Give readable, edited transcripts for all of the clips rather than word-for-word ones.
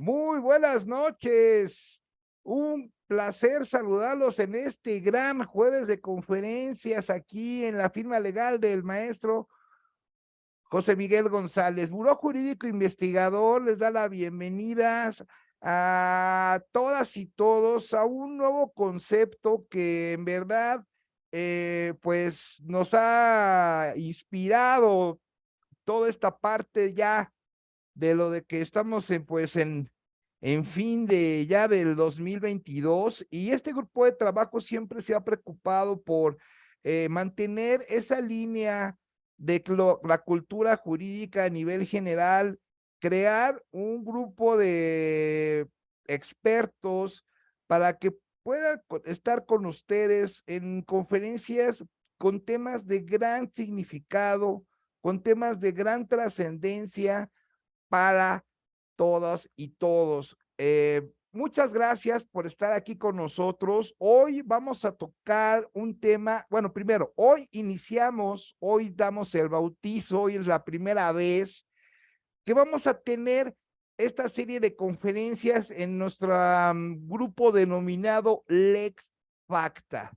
Muy buenas noches. Un placer saludarlos en este gran jueves de conferencias aquí en la firma legal del maestro José Miguel González. Buró Jurídico Investigador les da la bienvenida a todas y todos a un nuevo concepto que en verdad pues nos ha inspirado toda esta parte ya de lo de que estamos en fin de ya del 2022 y este grupo de trabajo siempre se ha preocupado por mantener esa línea de la cultura jurídica a nivel general, crear un grupo de expertos para que puedan estar con ustedes en conferencias con temas de gran significado, con temas de gran trascendencia para todas y todos. Muchas gracias por estar aquí con nosotros. Hoy vamos a tocar un tema, bueno, primero, hoy damos el bautizo, hoy es la primera vez que vamos a tener esta serie de conferencias en nuestro grupo denominado Lex Facta.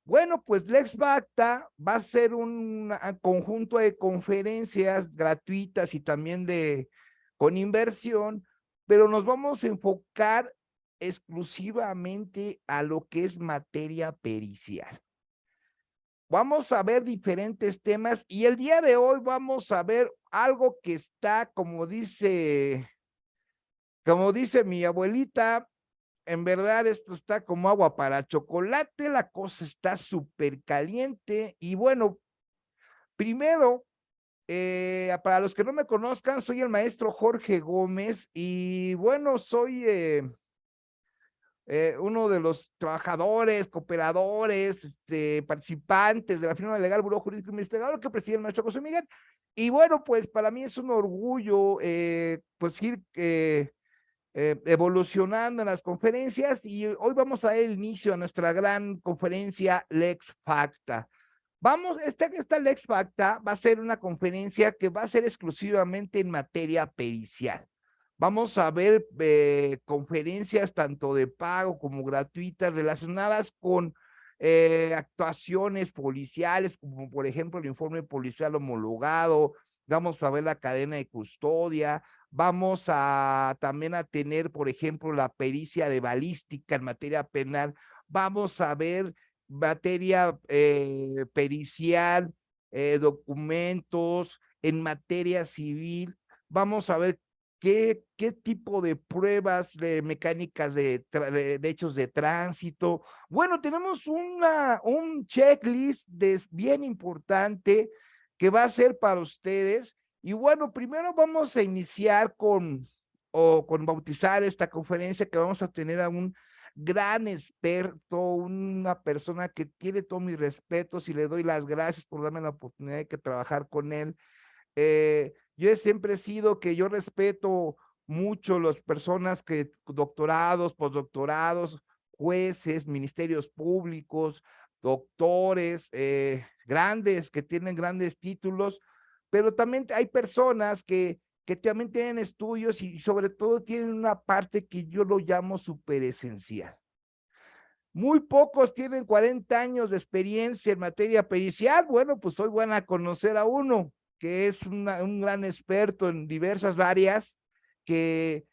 Bueno, pues Lex Facta va a ser un conjunto de conferencias gratuitas y también con inversión, pero nos vamos a enfocar exclusivamente a lo que es materia pericial. Vamos a ver diferentes temas y el día de hoy vamos a ver algo que está, como dice mi abuelita, en verdad esto está como agua para chocolate, la cosa está súper caliente y bueno, primero, para los que no me conozcan, soy el maestro Jorge Gómez y bueno, soy uno de los trabajadores, cooperadores, participantes de la firma legal Buró Jurídico Investigador que preside el maestro José Miguel. Y bueno, pues para mí es un orgullo pues ir evolucionando en las conferencias y hoy vamos a dar inicio a nuestra gran conferencia Lex Facta. Esta Lex Facta va a ser una conferencia que va a ser exclusivamente en materia pericial. Vamos a ver conferencias tanto de pago como gratuitas relacionadas con actuaciones policiales, como por ejemplo el informe policial homologado, vamos a ver la cadena de custodia, vamos a también a tener, por ejemplo, la pericia de balística en materia penal, vamos a ver materia pericial, documentos, en materia civil, vamos a ver qué tipo de pruebas mecánicas de hechos de tránsito. Bueno, tenemos un checklist bien importante que va a ser para ustedes. Y bueno, primero vamos a iniciar con bautizar esta conferencia que vamos a tener a un gran experto, una persona que tiene todos mis respetos y le doy las gracias por darme la oportunidad de que trabajar con él. Yo siempre he sido que yo respeto mucho las personas que doctorados, postdoctorados, jueces, ministerios públicos, doctores, grandes que tienen grandes títulos, pero también hay personas que también tienen estudios y sobre todo tienen una parte que yo lo llamo súper esencial. Muy pocos tienen 40 años de experiencia en materia pericial. Bueno, pues hoy van a conocer a uno que es un gran experto en diversas áreas, que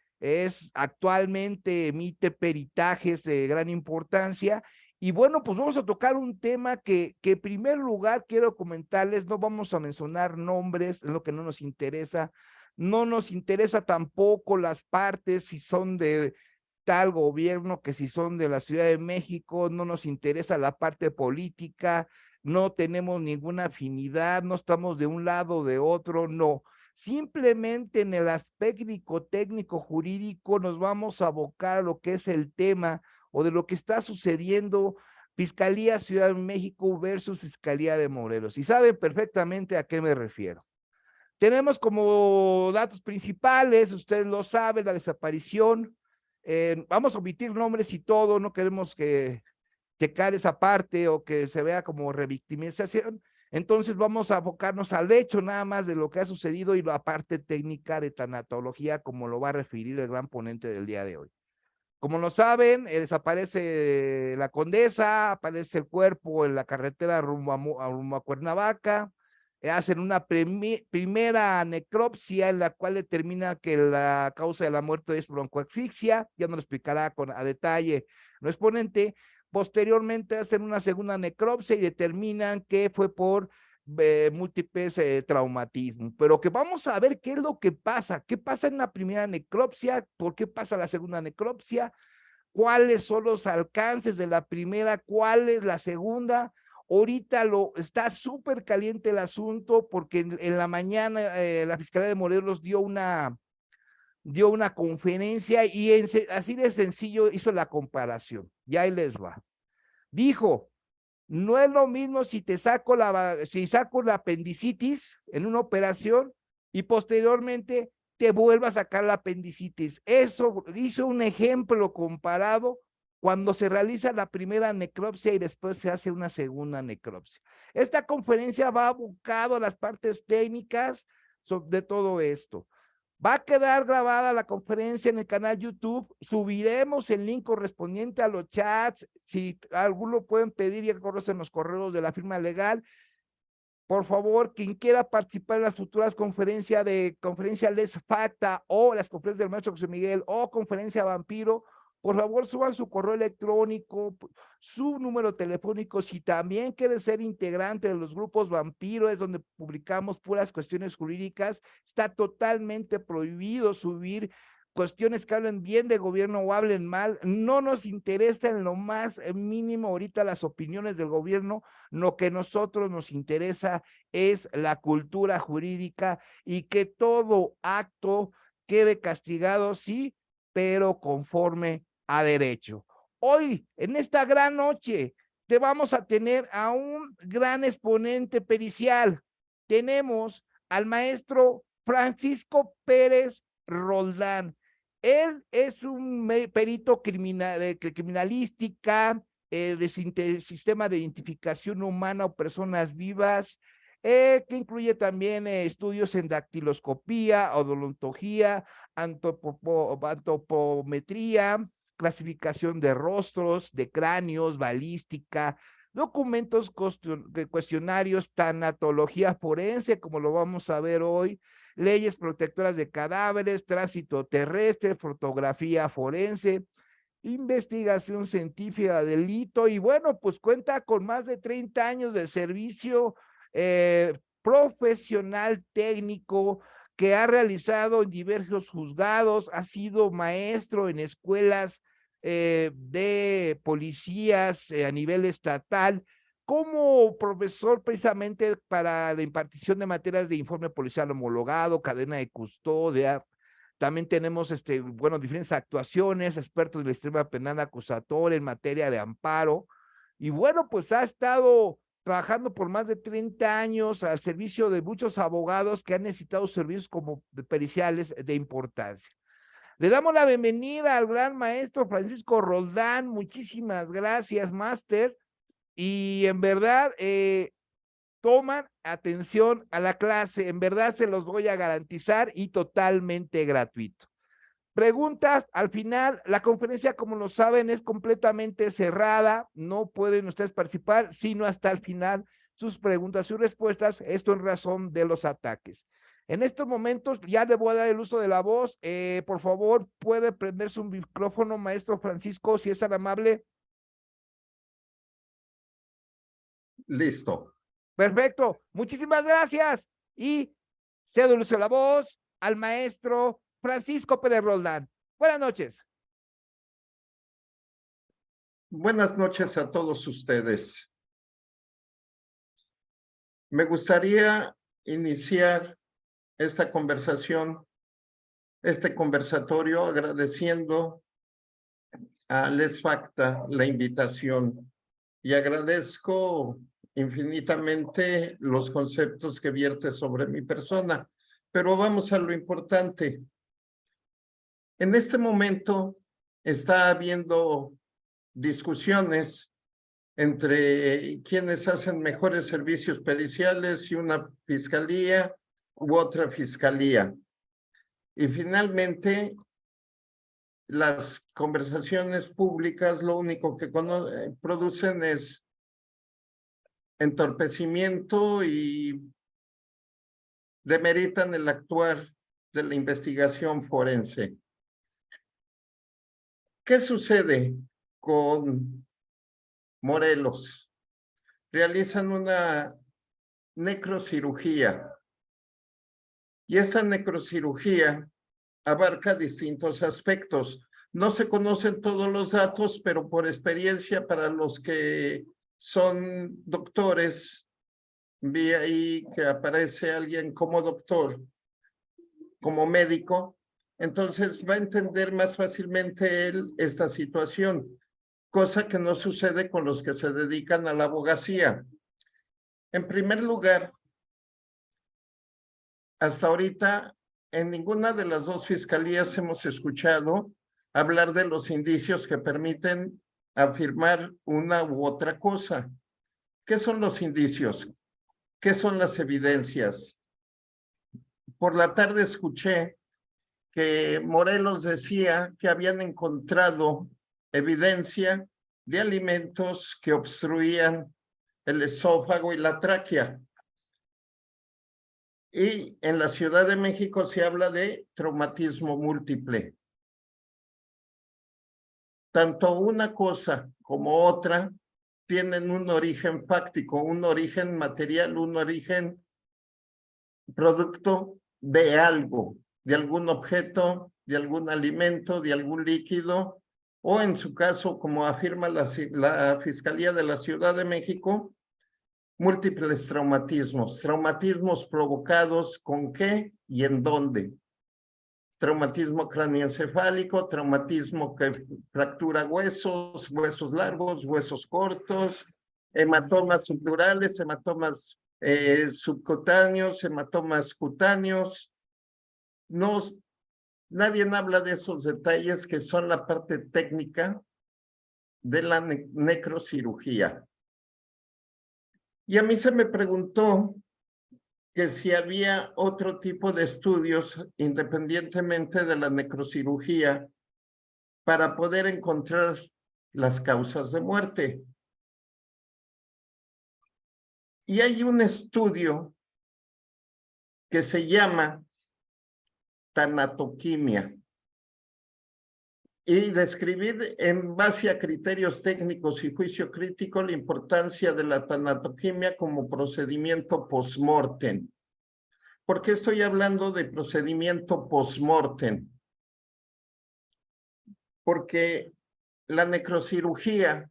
actualmente emite peritajes de gran importancia. Y bueno, pues vamos a tocar un tema que en primer lugar quiero comentarles, no vamos a mencionar nombres, es lo que no nos interesa. No nos interesa tampoco las partes, si son de tal gobierno, que si son de la Ciudad de México, no nos interesa la parte política, no tenemos ninguna afinidad, no estamos de un lado o de otro, no. Simplemente en el aspecto técnico jurídico nos vamos a abocar a lo que es el tema o de lo que está sucediendo Fiscalía Ciudad de México versus Fiscalía de Morelos. Y saben perfectamente a qué me refiero. Tenemos como datos principales, ustedes lo saben, la desaparición. Vamos a omitir nombres y todo, no queremos que checar esa parte o que se vea como revictimización. Entonces vamos a abocarnos al hecho nada más de lo que ha sucedido y la parte técnica de tanatología, como lo va a referir el gran ponente del día de hoy. Como lo saben, desaparece la Condesa, aparece el cuerpo en la carretera rumbo a Cuernavaca, hacen una primera necropsia en la cual determina que la causa de la muerte es broncoasfixia, ya nos lo explicará a detalle el exponente. Posteriormente hacen una segunda necropsia y determinan que fue por múltiples traumatismos, pero que vamos a ver qué es lo que pasa, qué pasa en la primera necropsia, por qué pasa la segunda necropsia, cuáles son los alcances de la primera, cuál es la segunda. Ahorita está súper caliente el asunto porque en la mañana la Fiscalía de Morelos dio una conferencia y así de sencillo hizo la comparación. Ya ahí les va. Dijo, no es lo mismo si saco la apendicitis en una operación y posteriormente te vuelva a sacar la apendicitis. Eso hizo un ejemplo comparado cuando se realiza la primera necropsia y después se hace una segunda necropsia. Esta conferencia va abocado a las partes técnicas de todo esto. Va a quedar grabada la conferencia en el canal YouTube. Subiremos el link correspondiente a los chats. Si alguno pueden pedir, ya conocen los correos de la firma legal. Por favor, quien quiera participar en las futuras conferencias Les Facta o las conferencias del maestro José Miguel o conferencia Vampiro, por favor suban su correo electrónico, su número telefónico. Si también quiere ser integrante de los grupos Vampiro, es donde publicamos puras cuestiones jurídicas, está totalmente prohibido subir cuestiones que hablen bien de gobierno o hablen mal. No nos interesa en lo más mínimo ahorita las opiniones del gobierno. Lo que a nosotros nos interesa es la cultura jurídica y que todo acto quede castigado, sí, pero conforme a derecho. Hoy, en esta gran noche, te vamos a tener a un gran exponente pericial. Tenemos al maestro Francisco Pérez Roldán. Él es un perito de criminalística, de sistema de identificación humana o personas vivas, que incluye también estudios en dactiloscopía, odontología, antropometría, clasificación de rostros, de cráneos, balística, documentos cuestionarios, tanatología forense, como lo vamos a ver hoy, leyes protectoras de cadáveres, tránsito terrestre, fotografía forense, investigación científica de delito, y bueno, pues cuenta con más de 30 años de servicio profesional técnico que ha realizado en diversos juzgados, ha sido maestro en escuelas de policías a nivel estatal, como profesor precisamente para la impartición de materias de informe policial homologado, cadena de custodia. También tenemos, bueno, diferentes actuaciones, expertos del sistema penal acusatorio en materia de amparo. Y bueno, pues ha estado trabajando por más de 30 años al servicio de muchos abogados que han necesitado servicios como periciales de importancia. Le damos la bienvenida al gran maestro Francisco Roldán. Muchísimas gracias, máster. Y en verdad, toman atención a la clase, en verdad se los voy a garantizar y totalmente gratuito. Preguntas al final, la conferencia, como lo saben, es completamente cerrada, no pueden ustedes participar, sino hasta el final, sus preguntas y respuestas, esto en razón de los ataques. En estos momentos ya le voy a dar el uso de la voz, por favor, puede prender su micrófono, maestro Francisco, si es tan amable. Listo. Perfecto, muchísimas gracias y cedo el uso de la voz al maestro Francisco Pérez Roldán. Buenas noches. Buenas noches a todos ustedes. Me gustaría iniciar esta conversación, este conversatorio, agradeciendo a Les Facta la invitación y agradezco infinitamente los conceptos que vierte sobre mi persona, pero vamos a lo importante. En este momento está habiendo discusiones entre quienes hacen mejores servicios periciales y una fiscalía u otra fiscalía. Y finalmente, las conversaciones públicas lo único que producen es entorpecimiento y demeritan el actuar de la investigación forense. ¿Qué sucede con Morelos? Realizan una necrocirugía y esta necrocirugía abarca distintos aspectos. No se conocen todos los datos, pero por experiencia para los que son doctores, vi ahí que aparece alguien como doctor, como médico, entonces va a entender más fácilmente él esta situación, cosa que no sucede con los que se dedican a la abogacía. En primer lugar, hasta ahorita en ninguna de las dos fiscalías hemos escuchado hablar de los indicios que permiten afirmar una u otra cosa. ¿Qué son los indicios? ¿Qué son las evidencias? Por la tarde escuché que Morelos decía que habían encontrado evidencia de alimentos que obstruían el esófago y la tráquea. Y en la Ciudad de México se habla de traumatismo múltiple. Tanto una cosa como otra tienen un origen fáctico, un origen material, un origen producto de algo, de algún objeto, de algún alimento, de algún líquido, o en su caso, como afirma la Fiscalía de la Ciudad de México, múltiples traumatismos. Traumatismos provocados con qué y en dónde. Traumatismo craneoencefálico, traumatismo que fractura huesos, huesos largos, huesos cortos, hematomas subdurales, hematomas subcutáneos, hematomas cutáneos. No, nadie habla de esos detalles que son la parte técnica de la necrocirugía. Y a mí se me preguntó que si había otro tipo de estudios independientemente de la necrocirugía para poder encontrar las causas de muerte. Y hay un estudio que se llama tanatoquimia y describir en base a criterios técnicos y juicio crítico la importancia de la tanatoquimia como procedimiento post-mortem. ¿Por qué estoy hablando de procedimiento post-mortem? Porque la necrocirugía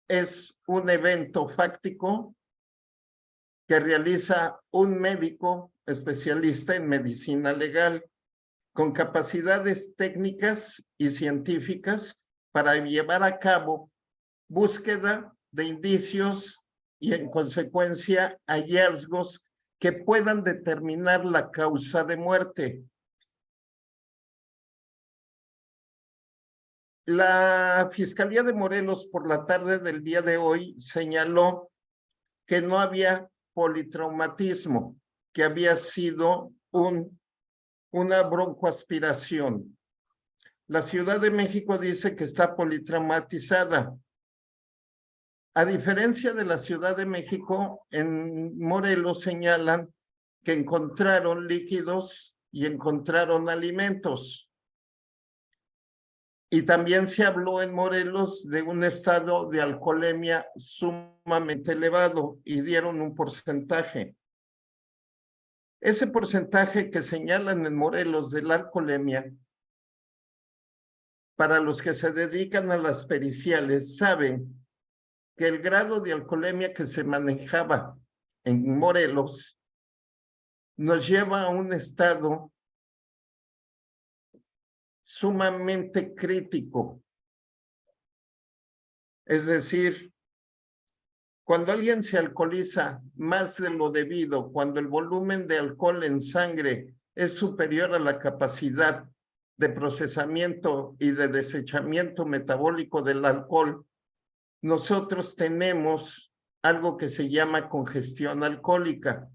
es un evento fáctico que realiza un médico especialista en medicina legal con capacidades técnicas y científicas para llevar a cabo búsqueda de indicios y en consecuencia hallazgos que puedan determinar la causa de muerte. La Fiscalía de Morelos por la tarde del día de hoy señaló que no había politraumatismo, que había sido una broncoaspiración. La Ciudad de México dice que está politraumatizada. A diferencia de la Ciudad de México, en Morelos señalan que encontraron líquidos y encontraron alimentos. Y también se habló en Morelos de un estado de alcoholemia sumamente elevado y dieron un porcentaje. Ese porcentaje que señalan en Morelos de la alcoholemia, para los que se dedican a las periciales, saben que el grado de alcoholemia que se manejaba en Morelos nos lleva a un estado sumamente crítico. Es decir, cuando alguien se alcoholiza más de lo debido, cuando el volumen de alcohol en sangre es superior a la capacidad de procesamiento y de desechamiento metabólico del alcohol, nosotros tenemos algo que se llama congestión alcohólica.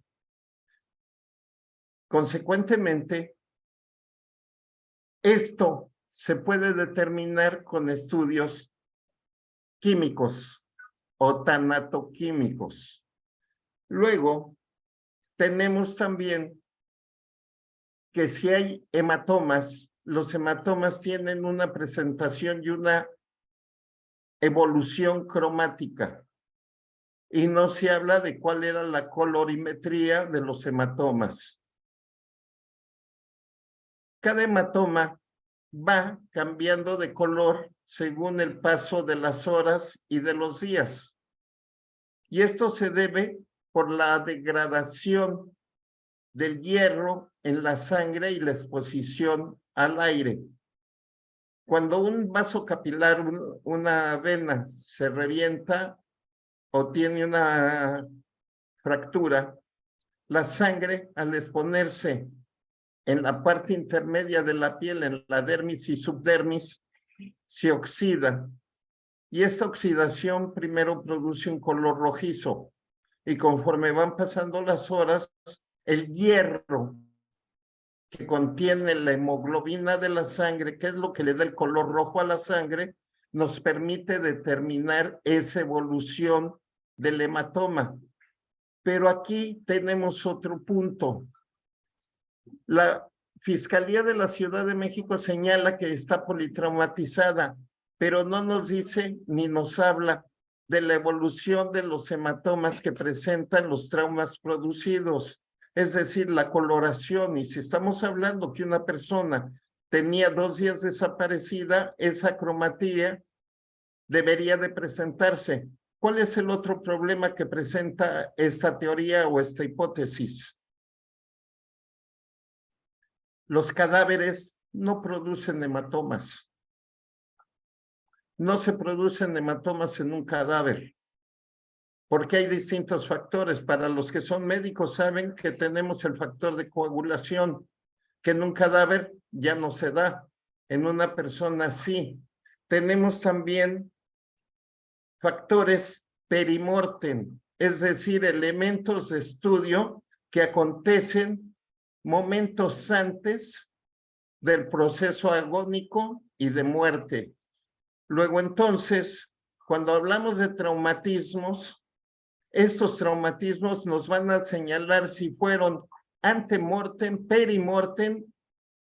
Consecuentemente, esto se puede determinar con estudios químicos o tanatoquímicos. Luego, tenemos también que si hay hematomas, los hematomas tienen una presentación y una evolución cromática. Y no se habla de cuál era la colorimetría de los hematomas. Cada hematoma va cambiando de color según el paso de las horas y de los días. Y esto se debe por la degradación del hierro en la sangre y la exposición al aire. Cuando un vaso capilar, una vena, se revienta o tiene una fractura, la sangre, al exponerse en la parte intermedia de la piel, en la dermis y subdermis, se oxida. Y esta oxidación primero produce un color rojizo. Y conforme van pasando las horas, el hierro que contiene la hemoglobina de la sangre, que es lo que le da el color rojo a la sangre, nos permite determinar esa evolución del hematoma. Pero aquí tenemos otro punto. La Fiscalía de la Ciudad de México señala que está politraumatizada, pero no nos dice ni nos habla de la evolución de los hematomas que presentan los traumas producidos, es decir, la coloración. Y si estamos hablando que una persona tenía 2 días desaparecida, esa cromatía debería de presentarse. ¿Cuál es el otro problema que presenta esta teoría o esta hipótesis? Los cadáveres no producen hematomas. No se producen hematomas en un cadáver, porque hay distintos factores. Para los que son médicos saben que tenemos el factor de coagulación, que en un cadáver ya no se da, en una persona sí. Tenemos también factores perimortem, es decir, elementos de estudio que acontecen momentos antes del proceso agónico y de muerte. Luego, entonces, cuando hablamos de traumatismos, estos traumatismos nos van a señalar si fueron antemortem, perimortem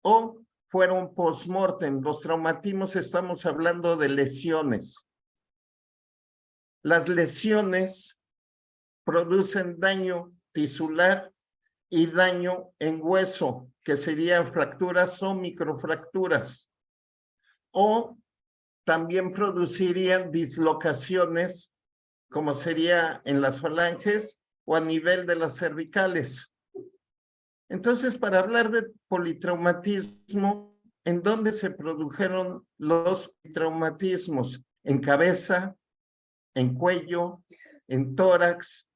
o fueron postmortem. Los traumatismos estamos hablando de lesiones. Las lesiones producen daño tisular y daño en hueso, que serían fracturas o microfracturas. O también producirían dislocaciones, como sería en las falanges o a nivel de las cervicales. Entonces, para hablar de politraumatismo, ¿en dónde se produjeron los traumatismos? En cabeza, en cuello, en tórax,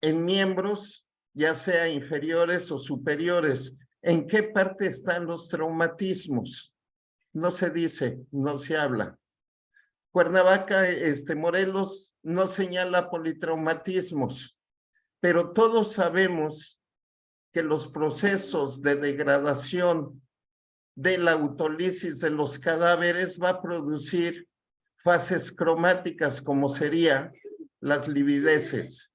en miembros, ya sea inferiores o superiores. ¿En qué parte están los traumatismos? No se dice, no se habla. Cuernavaca, Morelos, no señala politraumatismos, pero todos sabemos que los procesos de degradación de la autólisis de los cadáveres va a producir fases cromáticas, como serían las livideces.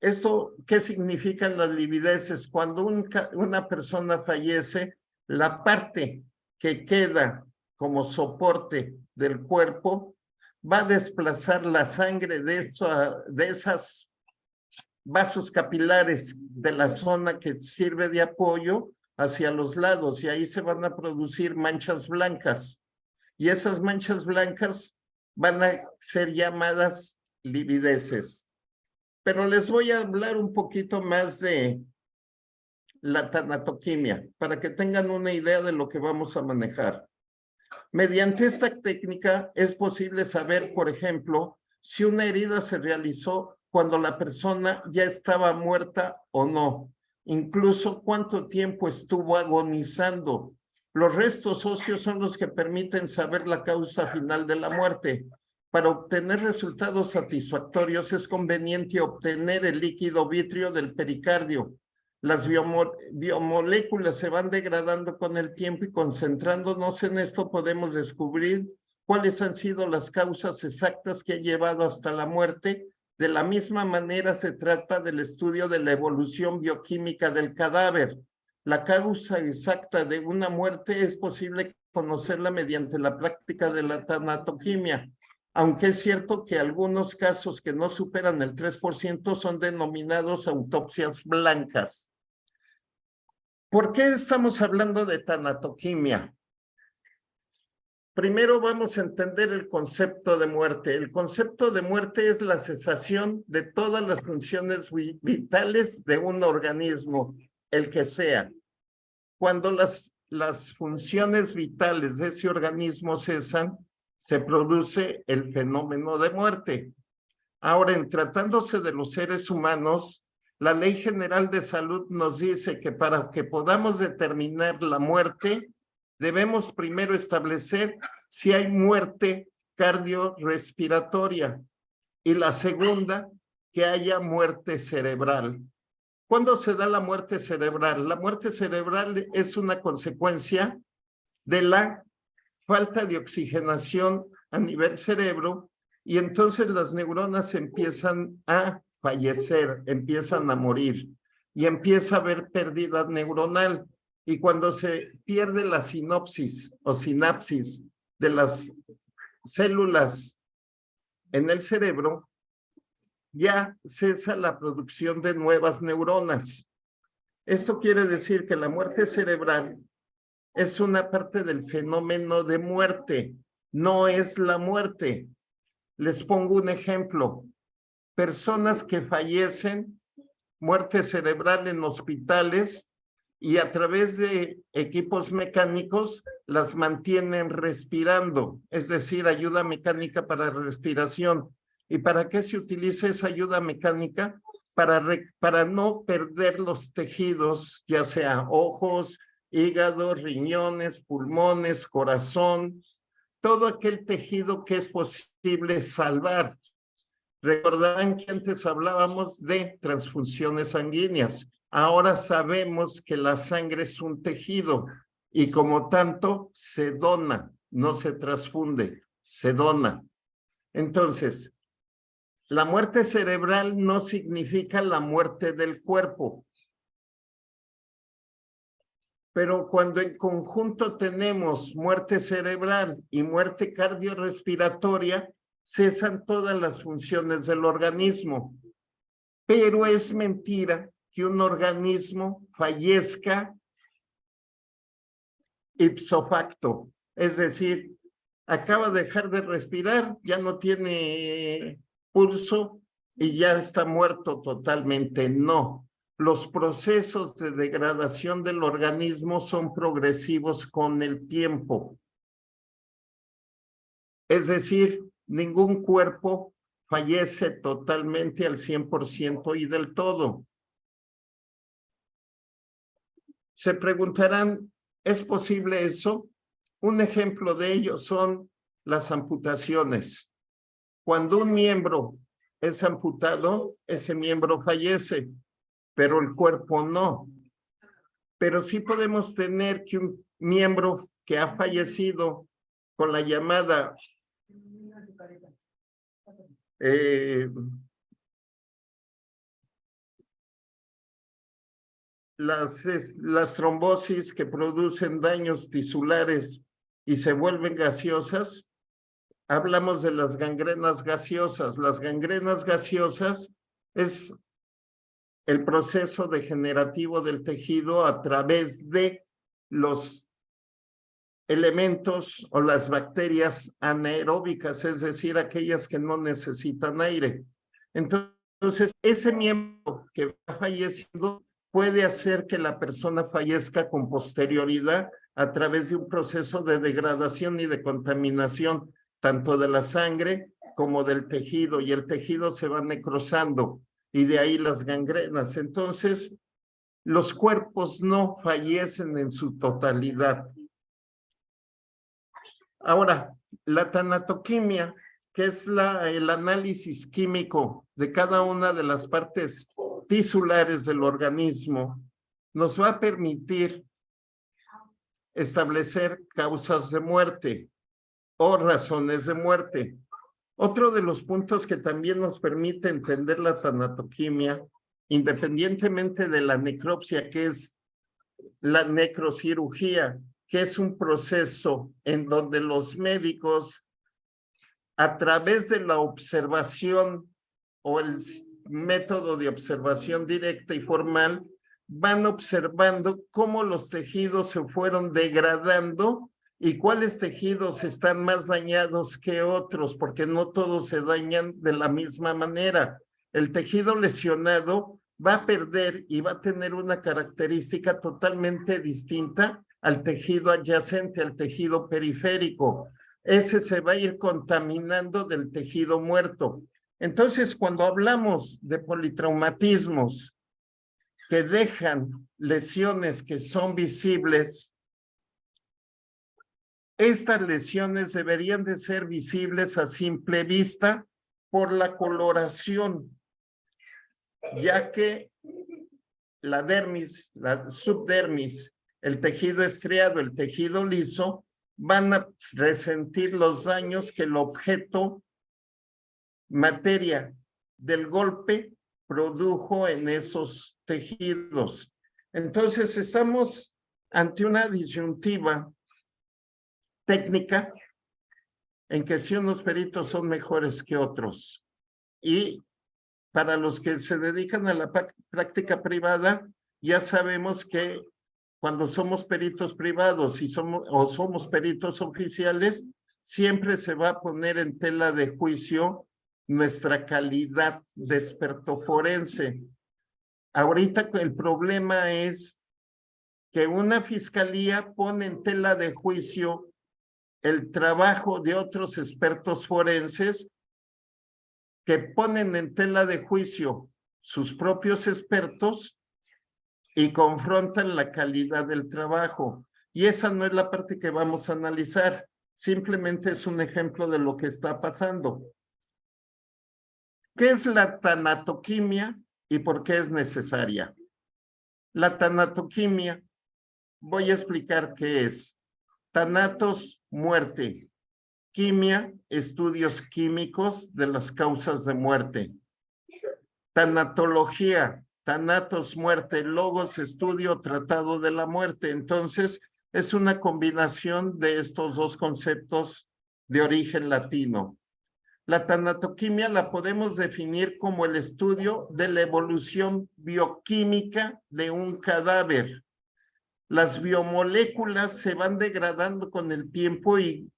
¿Esto qué significan las livideces? Cuando una persona fallece, la parte que queda como soporte del cuerpo va a desplazar la sangre de esas vasos capilares de la zona que sirve de apoyo hacia los lados, y ahí se van a producir manchas blancas. Y esas manchas blancas van a ser llamadas livideces. Pero les voy a hablar un poquito más de la tanatoquimia, para que tengan una idea de lo que vamos a manejar. Mediante esta técnica es posible saber, por ejemplo, si una herida se realizó cuando la persona ya estaba muerta o no, incluso cuánto tiempo estuvo agonizando Los restos óseos son los que permiten saber la causa final de la muerte. Para obtener resultados satisfactorios es conveniente obtener el líquido vítreo del pericardio. Las biomoléculas se van degradando con el tiempo y concentrándonos en esto podemos descubrir cuáles han sido las causas exactas que han llevado hasta la muerte. De la misma manera se trata del estudio de la evolución bioquímica del cadáver. La causa exacta de una muerte es posible conocerla mediante la práctica de la tanatoquimia, aunque es cierto que algunos casos que no superan el 3% son denominados autopsias blancas. ¿Por qué estamos hablando de tanatoquimia? Primero vamos a entender el concepto de muerte. El concepto de muerte es la cesación de todas las funciones vitales de un organismo, el que sea. Cuando las funciones vitales de ese organismo cesan, se produce el fenómeno de muerte. Ahora, en tratándose de los seres humanos, la Ley General de Salud nos dice que para que podamos determinar la muerte, debemos primero establecer si hay muerte cardiorrespiratoria y la segunda, que haya muerte cerebral. ¿Cuándo se da la muerte cerebral? La muerte cerebral es una consecuencia de la falta de oxigenación a nivel cerebro y entonces las neuronas empiezan a fallecer, empiezan a morir y empieza a haber pérdida neuronal. Y cuando se pierde la sinopsis o sinapsis de las células en el cerebro, ya cesa la producción de nuevas neuronas. Esto quiere decir que la muerte cerebral es una parte del fenómeno de muerte, no es la muerte. Les pongo un ejemplo. Personas que fallecen, muerte cerebral en hospitales, y a través de equipos mecánicos las mantienen respirando, es decir, ayuda mecánica para respiración. ¿Y para qué se utiliza esa ayuda mecánica? Para no perder los tejidos, ya sea ojos, hígado, riñones, pulmones, corazón, todo aquel tejido que es posible salvar. Recordarán que antes hablábamos de transfusiones sanguíneas. Ahora sabemos que la sangre es un tejido y como tanto se dona, no se transfunde, se dona. Entonces, la muerte cerebral no significa la muerte del cuerpo. Pero cuando en conjunto tenemos muerte cerebral y muerte cardiorrespiratoria, cesan todas las funciones del organismo. Pero es mentira que un organismo fallezca ipso facto, es decir, acaba de dejar de respirar, ya no tiene pulso y ya está muerto totalmente. No, los procesos de degradación del organismo son progresivos con el tiempo. Es decir, ningún cuerpo fallece totalmente al 100% y del todo. Se preguntarán, ¿es posible eso? Un ejemplo de ello son las amputaciones. Cuando un miembro es amputado, ese miembro fallece, pero el cuerpo no. Pero sí podemos tener que un miembro que ha fallecido con la llamada las trombosis que producen daños tisulares y se vuelven gaseosas, hablamos de las gangrenas gaseosas. Las gangrenas gaseosas es el proceso degenerativo del tejido a través de los elementos o las bacterias anaeróbicas, es decir, aquellas que no necesitan aire. Entonces, ese miembro que va falleciendo puede hacer que la persona fallezca con posterioridad a través de un proceso de degradación y de contaminación, tanto de la sangre como del tejido, y el tejido se va necrosando, y de ahí las gangrenas. Entonces, los cuerpos no fallecen en su totalidad. Ahora, la tanatoquimia, que es el análisis químico de cada una de las partes tisulares del organismo, nos va a permitir establecer causas de muerte o razones de muerte. Otro de los puntos que también nos permite entender la tanatoquimia, independientemente de la necropsia, que es la necrocirugía, que es un proceso en donde los médicos, a través de la observación o el método de observación directa y formal, van observando cómo los tejidos se fueron degradando y cuáles tejidos están más dañados que otros, porque no todos se dañan de la misma manera. El tejido lesionado va a perder y va a tener una característica totalmente distinta al tejido adyacente, al tejido periférico. Ese se va a ir contaminando del tejido muerto. Entonces, cuando hablamos de politraumatismos que dejan lesiones que son visibles, estas lesiones deberían de ser visibles a simple vista por la coloración, ya que la dermis, la subdermis, el tejido estriado, el tejido liso, van a resentir los daños que el objeto, materia del golpe, produjo en esos tejidos. Entonces, estamos ante una disyuntiva técnica en que si unos peritos son mejores que otros. Y para los que se dedican a la práctica privada, ya sabemos que cuando somos peritos privados y somos peritos oficiales, siempre se va a poner en tela de juicio nuestra calidad de experto forense. Ahorita el problema es que una fiscalía pone en tela de juicio el trabajo de otros expertos forenses que ponen en tela de juicio sus propios expertos y confrontan la calidad del trabajo. Y esa no es la parte que vamos a analizar, simplemente es un ejemplo de lo que está pasando. ¿Qué es la tanatoquimia y por qué es necesaria? La tanatoquimia, voy a explicar qué es. Tanatos, muerte. Quimia, estudios químicos de las causas de muerte. Tanatología, tanatos, muerte, logos, estudio, tratado de la muerte. Entonces, es una combinación de estos dos conceptos de origen latino. La tanatoquimia la podemos definir como el estudio de la evolución bioquímica de un cadáver. Las biomoléculas se van degradando con el tiempo y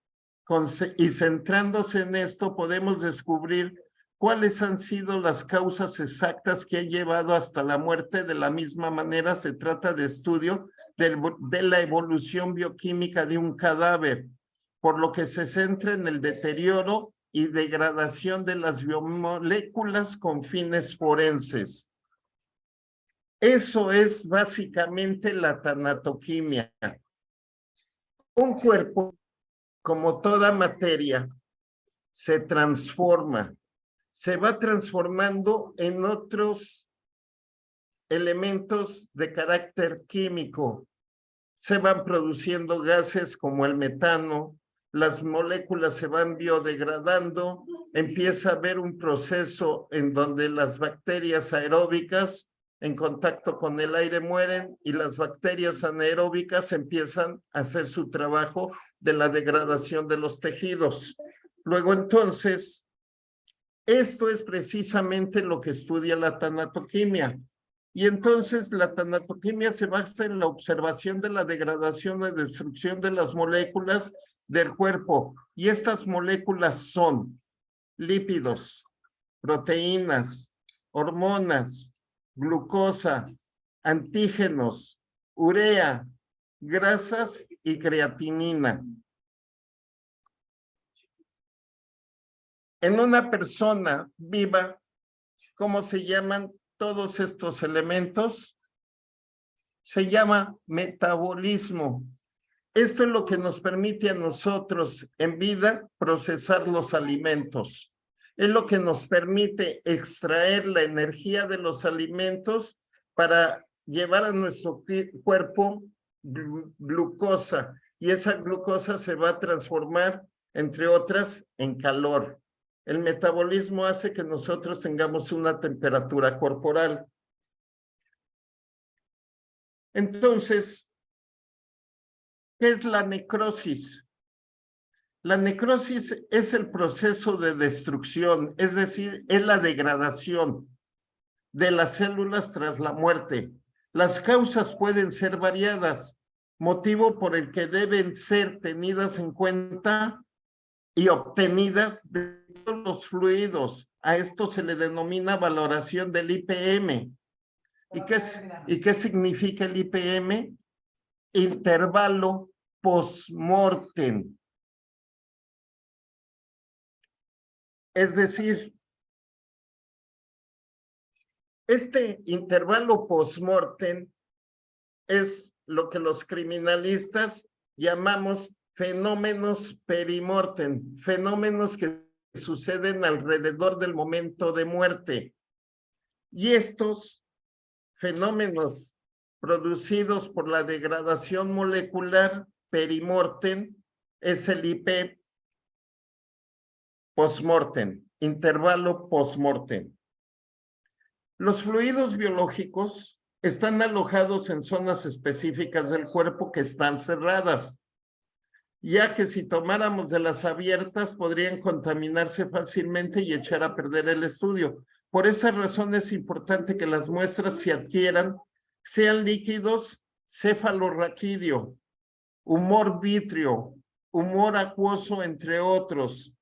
centrándose en esto podemos descubrir cuáles han sido las causas exactas que han llevado hasta la muerte. De la misma manera se trata de estudio de la evolución bioquímica de un cadáver, por lo que se centra en el deterioro y degradación de las biomoléculas con fines forenses. Eso es básicamente la tanatoquimia. Un cuerpo, como toda materia, se transforma, se va transformando en otros elementos de carácter químico. Se van produciendo gases como el metano, las moléculas se van biodegradando, empieza a haber un proceso en donde las bacterias aeróbicas en contacto con el aire mueren y las bacterias anaeróbicas empiezan a hacer su trabajo de la degradación de los tejidos. Luego entonces, esto es precisamente lo que estudia la tanatoquimia. Y entonces la tanatoquimia se basa en la observación de la degradación y destrucción de las moléculas del cuerpo. Y estas moléculas son lípidos, proteínas, hormonas, glucosa, antígenos, urea, grasas y creatinina. En una persona viva, ¿cómo se llaman todos estos elementos? Se llama metabolismo. Esto es lo que nos permite a nosotros en vida procesar los alimentos. Es lo que nos permite extraer la energía de los alimentos para llevar a nuestro cuerpo glucosa. Y esa glucosa se va a transformar, entre otras, en calor. El metabolismo hace que nosotros tengamos una temperatura corporal. Entonces, ¿qué es la necrosis? La necrosis es el proceso de destrucción, es decir, es la degradación de las células tras la muerte. Las causas pueden ser variadas, motivo por el que deben ser tenidas en cuenta y obtenidas de todos los fluidos. A esto se le denomina valoración del IPM. ¿Y qué significa el IPM? Intervalo post-mortem. Es decir, este intervalo post-mortem es lo que los criminalistas llamamos fenómenos perimortem, fenómenos que suceden alrededor del momento de muerte. Y estos fenómenos producidos por la degradación molecular perimortem es el IP postmortem, intervalo postmortem. Los fluidos biológicos están alojados en zonas específicas del cuerpo que están cerradas, ya que si tomáramos de las abiertas podrían contaminarse fácilmente y echar a perder el estudio. Por esa razón es importante que las muestras se adquieran, sean líquidos, cefalorraquídeo, humor vítreo, humor acuoso, entre otros.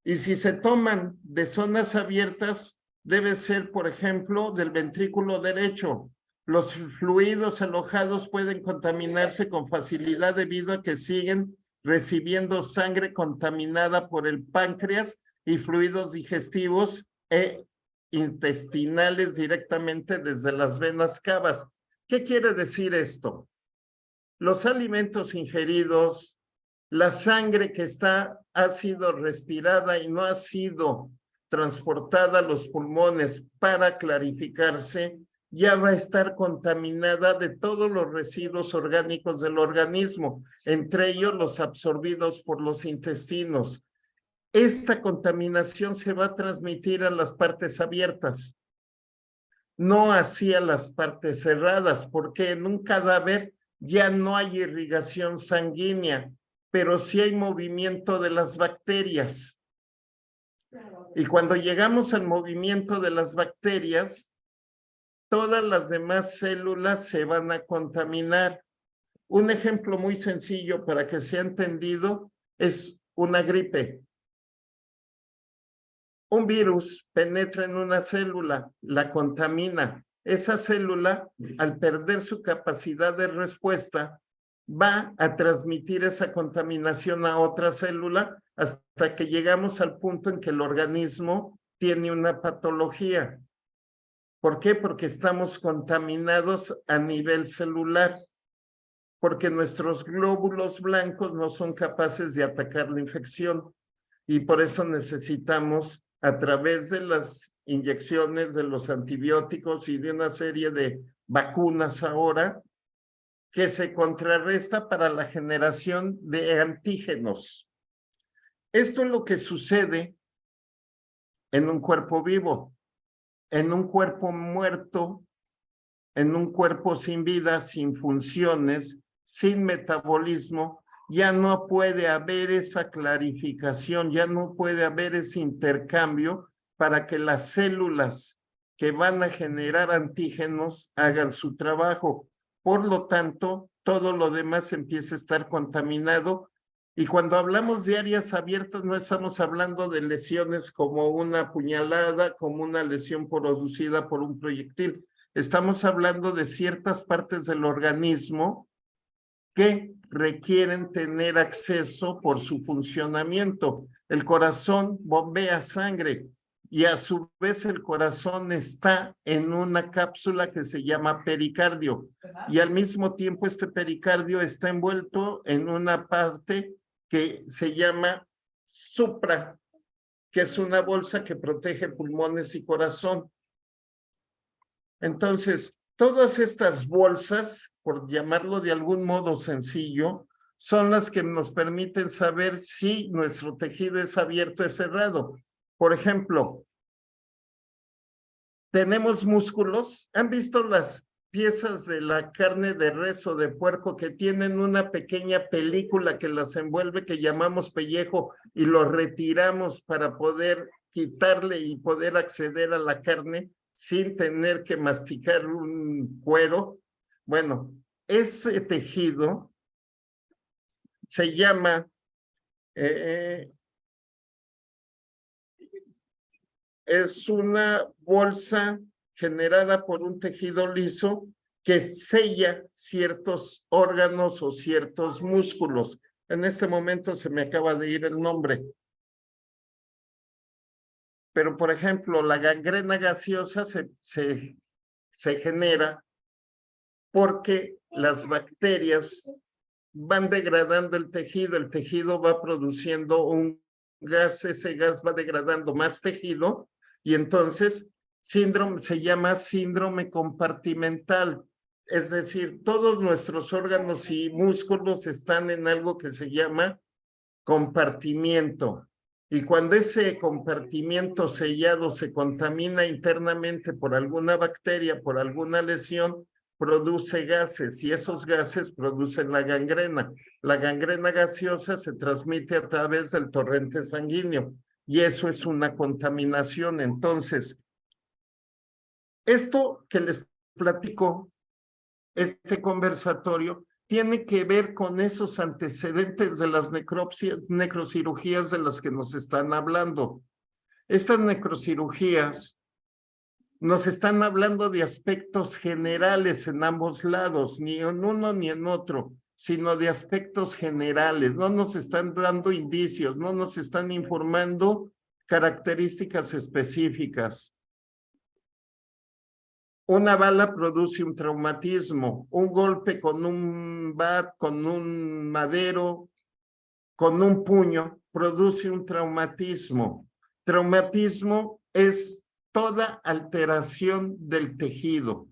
Y si se toman de zonas abiertas, debe ser, por ejemplo, del ventrículo derecho. Los fluidos alojados pueden contaminarse con facilidad debido a que siguen recibiendo sangre contaminada por el páncreas y fluidos digestivos e intestinales directamente desde las venas cavas. ¿Qué quiere decir esto? Los alimentos ingeridos, la sangre que ha sido respirada y no ha sido transportada a los pulmones para clarificarse, ya va a estar contaminada de todos los residuos orgánicos del organismo, entre ellos los absorbidos por los intestinos. Esta contaminación se va a transmitir a las partes abiertas, no hacia las partes cerradas, porque en un cadáver ya no hay irrigación sanguínea, pero sí hay movimiento de las bacterias. Y cuando llegamos al movimiento de las bacterias, todas las demás células se van a contaminar. Un ejemplo muy sencillo para que sea entendido es una gripe. Un virus penetra en una célula, la contamina. Esa célula, al perder su capacidad de respuesta, va a transmitir esa contaminación a otra célula hasta que llegamos al punto en que el organismo tiene una patología. ¿Por qué? Porque estamos contaminados a nivel celular, porque nuestros glóbulos blancos no son capaces de atacar la infección y por eso necesitamos, a través de las inyecciones de los antibióticos y de una serie de vacunas ahora, que se contrarresta para la generación de antígenos. Esto es lo que sucede en un cuerpo vivo, en un cuerpo muerto, en un cuerpo sin vida, sin funciones, sin metabolismo. Ya no puede haber esa clarificación, ya no puede haber ese intercambio para que las células que van a generar antígenos hagan su trabajo. Por lo tanto, todo lo demás empieza a estar contaminado. Y cuando hablamos de áreas abiertas, no estamos hablando de lesiones como una puñalada, como una lesión producida por un proyectil. Estamos hablando de ciertas partes del organismo que requieren tener acceso por su funcionamiento. El corazón bombea sangre y a su vez el corazón está en una cápsula que se llama pericardio, y al mismo tiempo este pericardio está envuelto en una parte que se llama supra, que es una bolsa que protege pulmones y corazón. Entonces, todas estas bolsas, por llamarlo de algún modo sencillo, son las que nos permiten saber si nuestro tejido es abierto o cerrado. Por ejemplo, tenemos músculos. ¿Han visto las piezas de la carne de res o de puerco que tienen una pequeña película que las envuelve, que llamamos pellejo, y lo retiramos para poder quitarle y poder acceder a la carne sin tener que masticar un cuero? Bueno, ese tejido se llama es una bolsa generada por un tejido liso que sella ciertos órganos o ciertos músculos. En este momento se me acaba de ir el nombre. Pero, por ejemplo, la gangrena gaseosa se genera porque las bacterias van degradando el tejido va produciendo un gas, ese gas va degradando más tejido, y entonces se llama síndrome compartimental. Es decir, todos nuestros órganos y músculos están en algo que se llama compartimiento. Y cuando ese compartimiento sellado se contamina internamente por alguna bacteria, por alguna lesión, produce gases, y esos gases producen la gangrena. La gangrena gaseosa se transmite a través del torrente sanguíneo, y eso es una contaminación. Entonces, esto que les platico, este conversatorio, tiene que ver con esos antecedentes de las necrocirugías de las que nos están hablando. Estas necrocirugías nos están hablando de aspectos generales en ambos lados, ni en uno ni en otro, sino de aspectos generales. No nos están dando indicios, no nos están informando características específicas. Una bala produce un traumatismo, un golpe con un bat, con un madero, con un puño, produce un traumatismo. Traumatismo es toda alteración del tejido.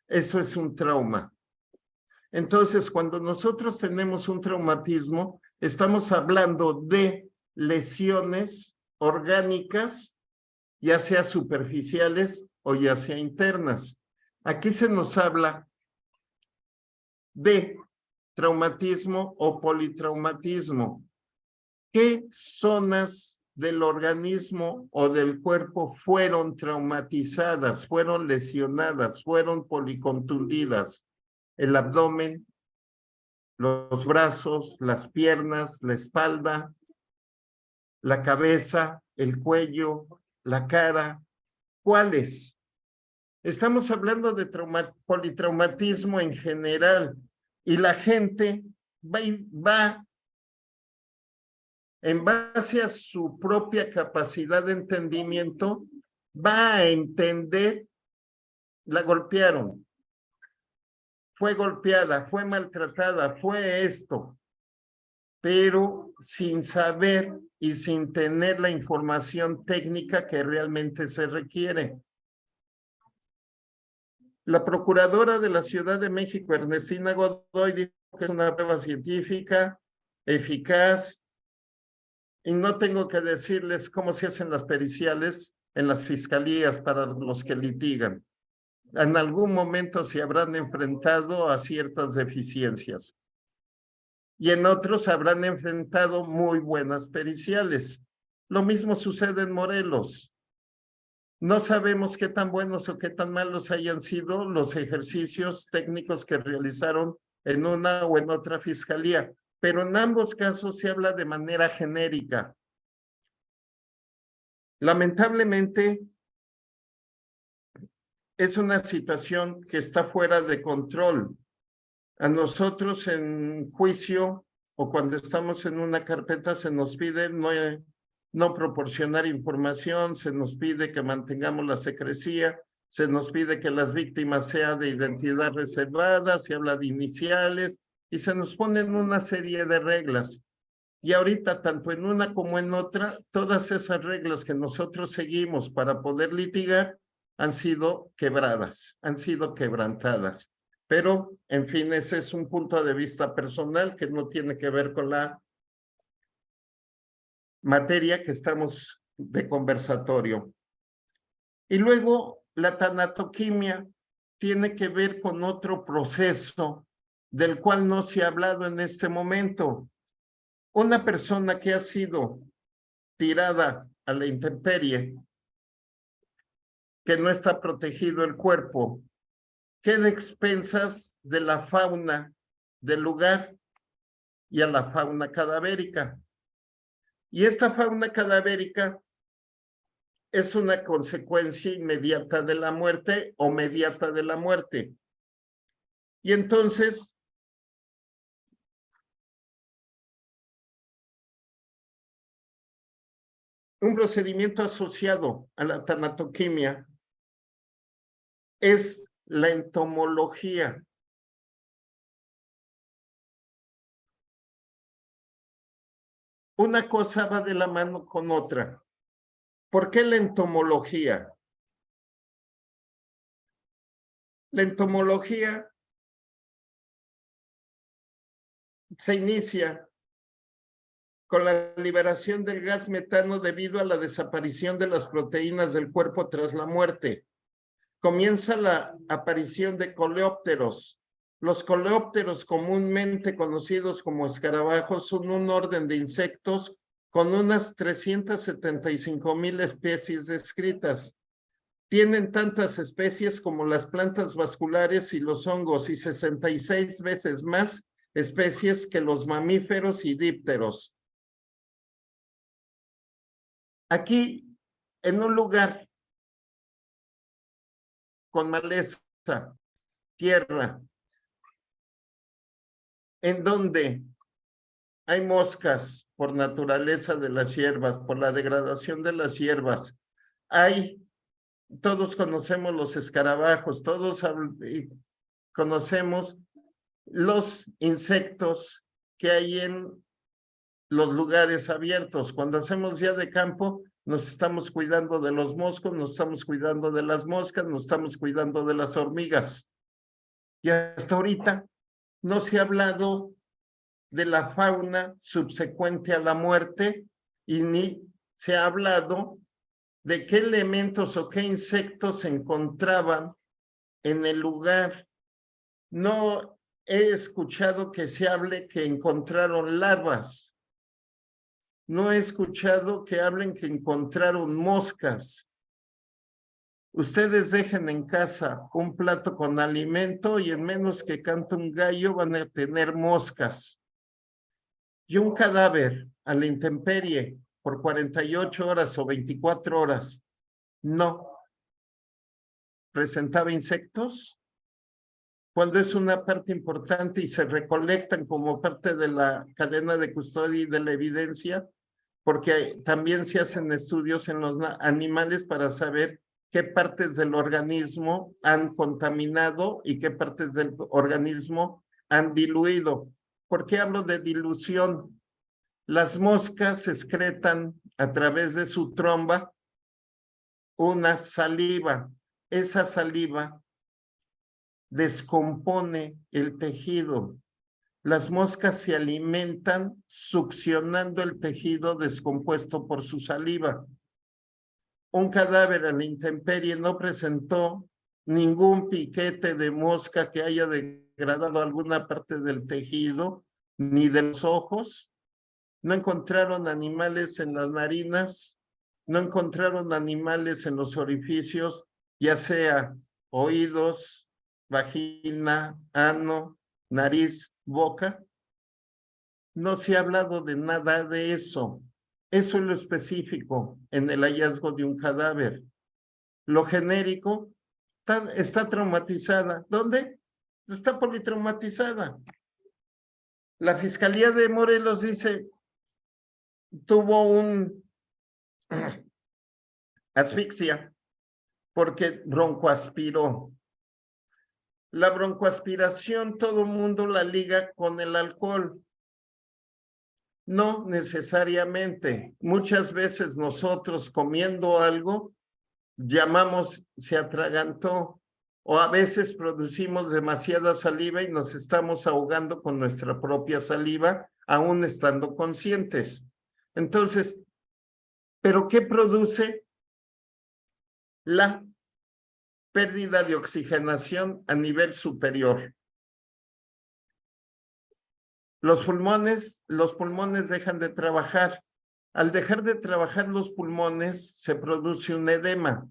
Eso es un trauma. Entonces, cuando nosotros tenemos un traumatismo, estamos hablando de lesiones orgánicas, ya sea superficiales o ya sea internas. Aquí se nos habla de traumatismo o politraumatismo. ¿Qué zonas del organismo o del cuerpo fueron traumatizadas, fueron lesionadas, fueron policontundidas? El abdomen, los brazos, las piernas, la espalda, la cabeza, el cuello, la cara. ¿Cuáles? Estamos hablando de politraumatismo en general, y la gente va en base a su propia capacidad de entendimiento, va a entender, la golpearon, fue golpeada, fue maltratada, fue esto, pero sin saber y sin tener la información técnica que realmente se requiere. La procuradora de la Ciudad de México, Ernestina Godoy, dijo que es una prueba científica, eficaz, y no tengo que decirles cómo se hacen las periciales en las fiscalías para los que litigan. En algún momento se habrán enfrentado a ciertas deficiencias, y en otros habrán enfrentado muy buenas periciales. Lo mismo sucede en Morelos. No sabemos qué tan buenos o qué tan malos hayan sido los ejercicios técnicos que realizaron en una o en otra fiscalía, pero en ambos casos se habla de manera genérica. Lamentablemente, es una situación que está fuera de control. A nosotros en juicio o cuando estamos en una carpeta se nos pide no proporcionar información, se nos pide que mantengamos la secrecía, se nos pide que las víctimas sean de identidad reservada, se habla de iniciales y se nos ponen una serie de reglas. Y ahorita, tanto en una como en otra, todas esas reglas que nosotros seguimos para poder litigar han sido quebradas, han sido quebrantadas. Pero, en fin, ese es un punto de vista personal que no tiene que ver con la materia que estamos de conversatorio. Y luego, la tanatoquimia tiene que ver con otro proceso del cual no se ha hablado en este momento. Una persona que ha sido tirada a la intemperie, que no está protegido el cuerpo, queda a expensas de la fauna del lugar y a la fauna cadavérica. Y esta fauna cadavérica es una consecuencia inmediata de la muerte o mediata de la muerte. Y entonces, un procedimiento asociado a la tanatoquimia es la entomología. Una cosa va de la mano con otra. ¿Por qué la entomología? La entomología se inicia con la liberación del gas metano debido a la desaparición de las proteínas del cuerpo tras la muerte. Comienza la aparición de coleópteros. Los coleópteros, comúnmente conocidos como escarabajos, son un orden de insectos con unas 375,000 especies descritas. Tienen tantas especies como las plantas vasculares y los hongos y 66 veces más especies que los mamíferos y dípteros. Aquí, en un lugar con maleza, tierra, en donde hay moscas por naturaleza de las hierbas, por la degradación de las hierbas, todos conocemos los escarabajos, todos conocemos los insectos que hay en los lugares abiertos. Cuando hacemos día de campo, nos estamos cuidando de los moscos, nos estamos cuidando de las moscas, nos estamos cuidando de las hormigas. Y hasta ahorita no se ha hablado de la fauna subsecuente a la muerte y ni se ha hablado de qué elementos o qué insectos se encontraban en el lugar. No he escuchado que se hable que encontraron larvas. No he escuchado que hablen que encontraron moscas. Ustedes dejen en casa un plato con alimento y en menos que cante un gallo van a tener moscas. Y un cadáver a la intemperie por 48 horas o 24 horas no presentaba insectos, cuando es una parte importante y se recolectan como parte de la cadena de custodia y de la evidencia, porque también se hacen estudios en los animales para saber qué partes del organismo han contaminado y qué partes del organismo han diluido. ¿Por qué hablo de dilución? Las moscas excretan a través de su tromba una saliva. Esa saliva descompone el tejido. Las moscas se alimentan succionando el tejido descompuesto por su saliva. Un cadáver a la intemperie no presentó ningún piquete de mosca que haya degradado alguna parte del tejido, ni de los ojos. No encontraron animales en las narinas, no encontraron animales en los orificios, ya sea oídos, vagina, ano, nariz, boca. No se ha hablado de nada de eso. Eso es lo específico en el hallazgo de un cadáver. Lo genérico está traumatizada. ¿Dónde? Está politraumatizada. La Fiscalía de Morelos dice, tuvo un asfixia, porque broncoaspiró. La broncoaspiración todo el mundo la liga con el alcohol. No necesariamente. Muchas veces nosotros comiendo algo llamamos se atragantó, o a veces producimos demasiada saliva y nos estamos ahogando con nuestra propia saliva, aún estando conscientes. Entonces, ¿pero qué produce? La pérdida de oxigenación a nivel superior. Los pulmones dejan de trabajar. Al dejar de trabajar los pulmones, se produce un edema.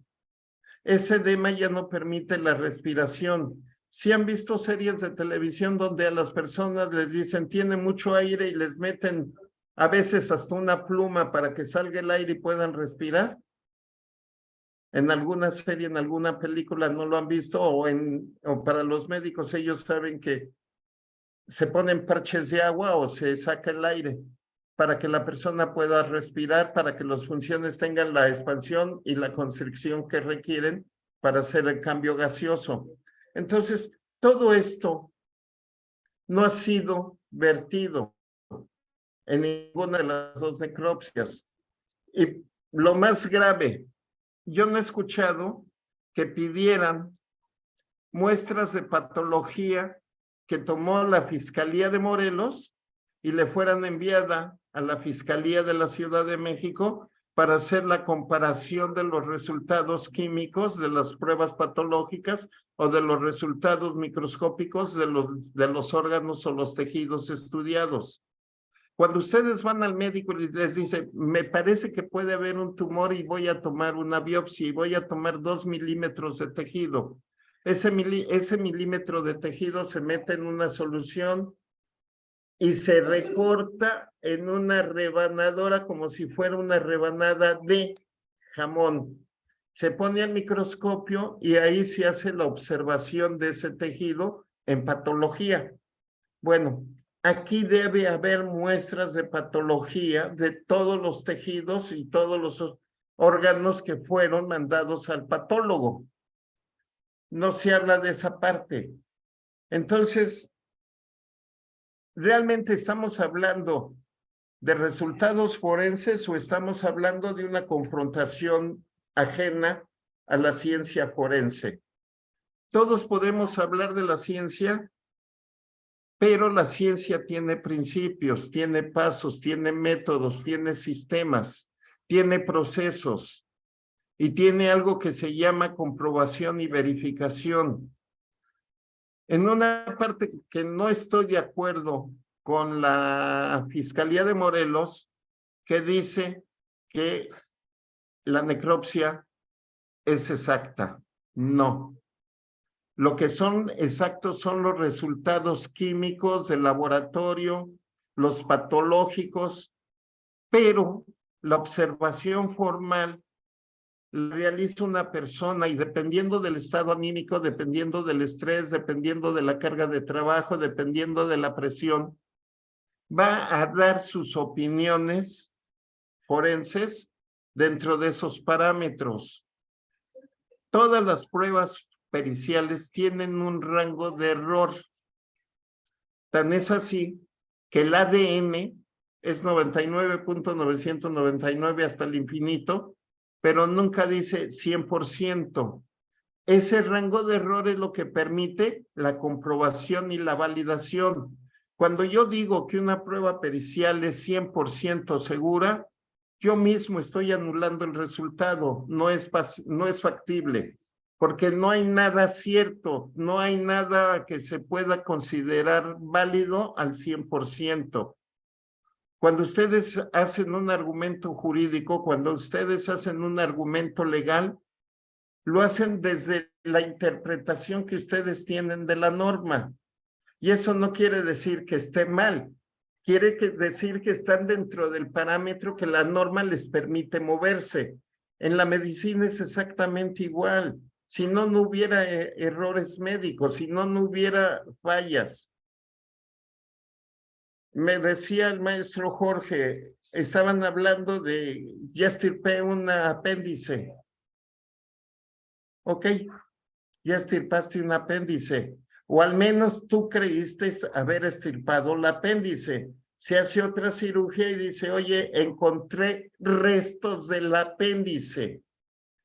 Ese edema ya no permite la respiración. Si han visto series de televisión donde a las personas les dicen tiene mucho aire y les meten a veces hasta una pluma para que salga el aire y puedan respirar. En alguna serie, en alguna película no lo han visto, o para los médicos ellos saben que se ponen parches de agua o se saca el aire para que la persona pueda respirar, para que las funciones tengan la expansión y la constricción que requieren para hacer el cambio gaseoso. Entonces, todo esto no ha sido vertido en ninguna de las dos necropsias. Y lo más grave, yo no he escuchado que pidieran muestras de patología que tomó la Fiscalía de Morelos y le fueran enviada a la Fiscalía de la Ciudad de México para hacer la comparación de los resultados químicos de las pruebas patológicas o de los resultados microscópicos de los órganos o los tejidos estudiados. Cuando ustedes van al médico y les dice, me parece que puede haber un tumor y voy a tomar una biopsia y voy a tomar 2 milímetros de tejido. Ese milímetro de tejido se mete en una solución y se recorta en una rebanadora como si fuera una rebanada de jamón. Se pone al microscopio y ahí se hace la observación de ese tejido en patología. Bueno, aquí debe haber muestras de patología de todos los tejidos y todos los órganos que fueron mandados al patólogo. No se habla de esa parte. Entonces, ¿realmente estamos hablando de resultados forenses o estamos hablando de una confrontación ajena a la ciencia forense? Todos podemos hablar de la ciencia, pero la ciencia tiene principios, tiene pasos, tiene métodos, tiene sistemas, tiene procesos y tiene algo que se llama comprobación y verificación. En una parte que no estoy de acuerdo con la Fiscalía de Morelos, que dice que la necropsia es exacta. No. Lo que son exactos son los resultados químicos del laboratorio, los patológicos, pero la observación formal la realiza una persona y dependiendo del estado anímico, dependiendo del estrés, dependiendo de la carga de trabajo, dependiendo de la presión, va a dar sus opiniones forenses dentro de esos parámetros. Todas las pruebas periciales tienen un rango de error. Tan es así que el ADN es 99.999 hasta el infinito, pero nunca dice 100%. Ese rango de error es lo que permite la comprobación y la validación. Cuando yo digo que una prueba pericial es 100% segura, yo mismo estoy anulando el resultado, no es factible, porque no hay nada cierto, no hay nada que se pueda considerar válido al 100%. Cuando ustedes hacen un argumento jurídico, cuando ustedes hacen un argumento legal, lo hacen desde la interpretación que ustedes tienen de la norma. Y eso no quiere decir que esté mal, quiere decir que están dentro del parámetro que la norma les permite moverse. En la medicina es exactamente igual. Si no, no hubiera errores médicos, si no, no hubiera fallas. Me decía el maestro Jorge, estaban hablando de, ya estirpé un apéndice. Ok, ya estirpaste un apéndice, o al menos tú creíste haber estirpado el apéndice. Se hace otra cirugía y dice, oye, encontré restos del apéndice.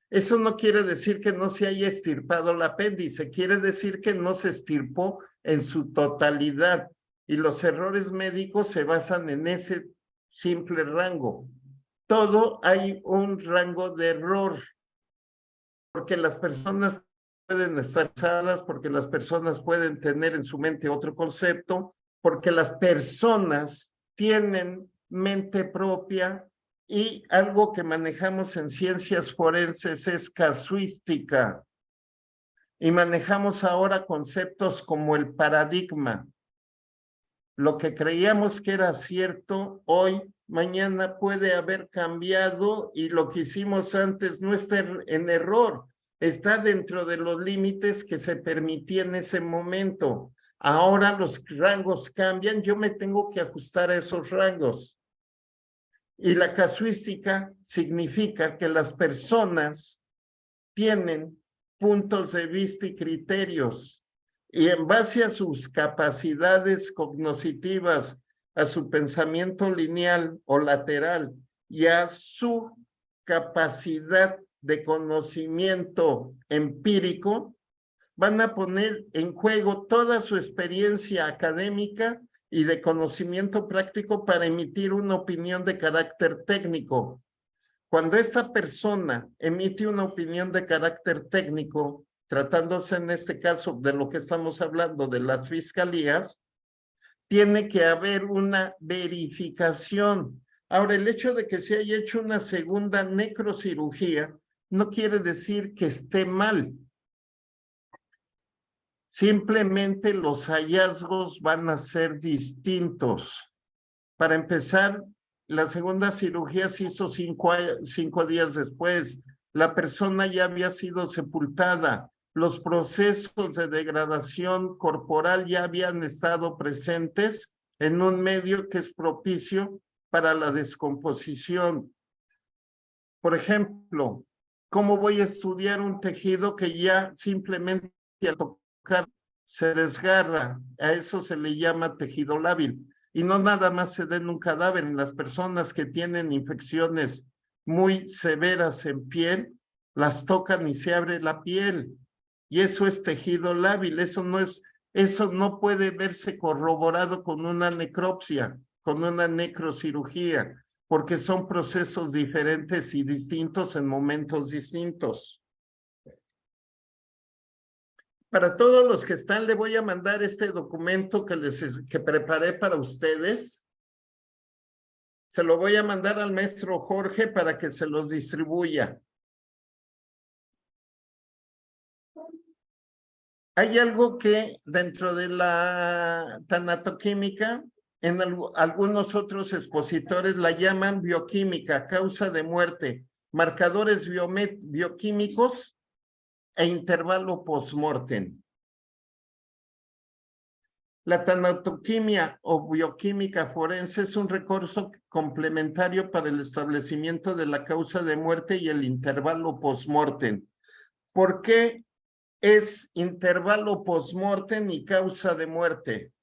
Eso no quiere decir que no se haya estirpado el apéndice, quiere decir que no se estirpó en su totalidad. Y los errores médicos se basan en ese simple rango. Todo hay un rango de error, porque las personas pueden estar cansadas, porque las personas pueden tener en su mente otro concepto, porque las personas tienen mente propia y algo que manejamos en ciencias forenses es casuística. Y manejamos ahora conceptos como el paradigma. Lo que creíamos que era cierto hoy, mañana puede haber cambiado y lo que hicimos antes no está en error, está dentro de los límites que se permitía en ese momento. Ahora los rangos cambian, yo me tengo que ajustar a esos rangos. Y la casuística significa que las personas tienen puntos de vista y criterios, y en base a sus capacidades cognitivas, a su pensamiento lineal o lateral y a su capacidad de conocimiento empírico, van a poner en juego toda su experiencia académica y de conocimiento práctico para emitir una opinión de carácter técnico. Cuando esta persona emite una opinión de carácter técnico, tratándose en este caso de lo que estamos hablando de las fiscalías, tiene que haber una verificación. Ahora, el hecho de que se haya hecho una segunda necrocirugía no quiere decir que esté mal. Simplemente los hallazgos van a ser distintos. Para empezar, la segunda cirugía se hizo cinco días después. La persona ya había sido sepultada. Los procesos de degradación corporal ya habían estado presentes en un medio que es propicio para la descomposición. Por ejemplo, ¿cómo voy a estudiar un tejido que ya simplemente al tocar se desgarra? A eso se le llama tejido lábil. Y no nada más se da en un cadáver, en las personas que tienen infecciones muy severas en piel, las tocan y se abre la piel. Y eso es tejido lábil, eso no puede verse corroborado con una necropsia, con una necrocirugía, porque son procesos diferentes y distintos en momentos distintos. Para todos los que están, le voy a mandar este documento que preparé para ustedes. Se lo voy a mandar al maestro Jorge para que se los distribuya. Hay algo que dentro de la tanatoquímica, en algunos otros expositores la llaman bioquímica, causa de muerte, marcadores bioquímicos e intervalo postmortem. La tanatoquimia o bioquímica forense es un recurso complementario para el establecimiento de la causa de muerte y el intervalo postmortem. ¿Por qué es intervalo postmortem y causa de muerte?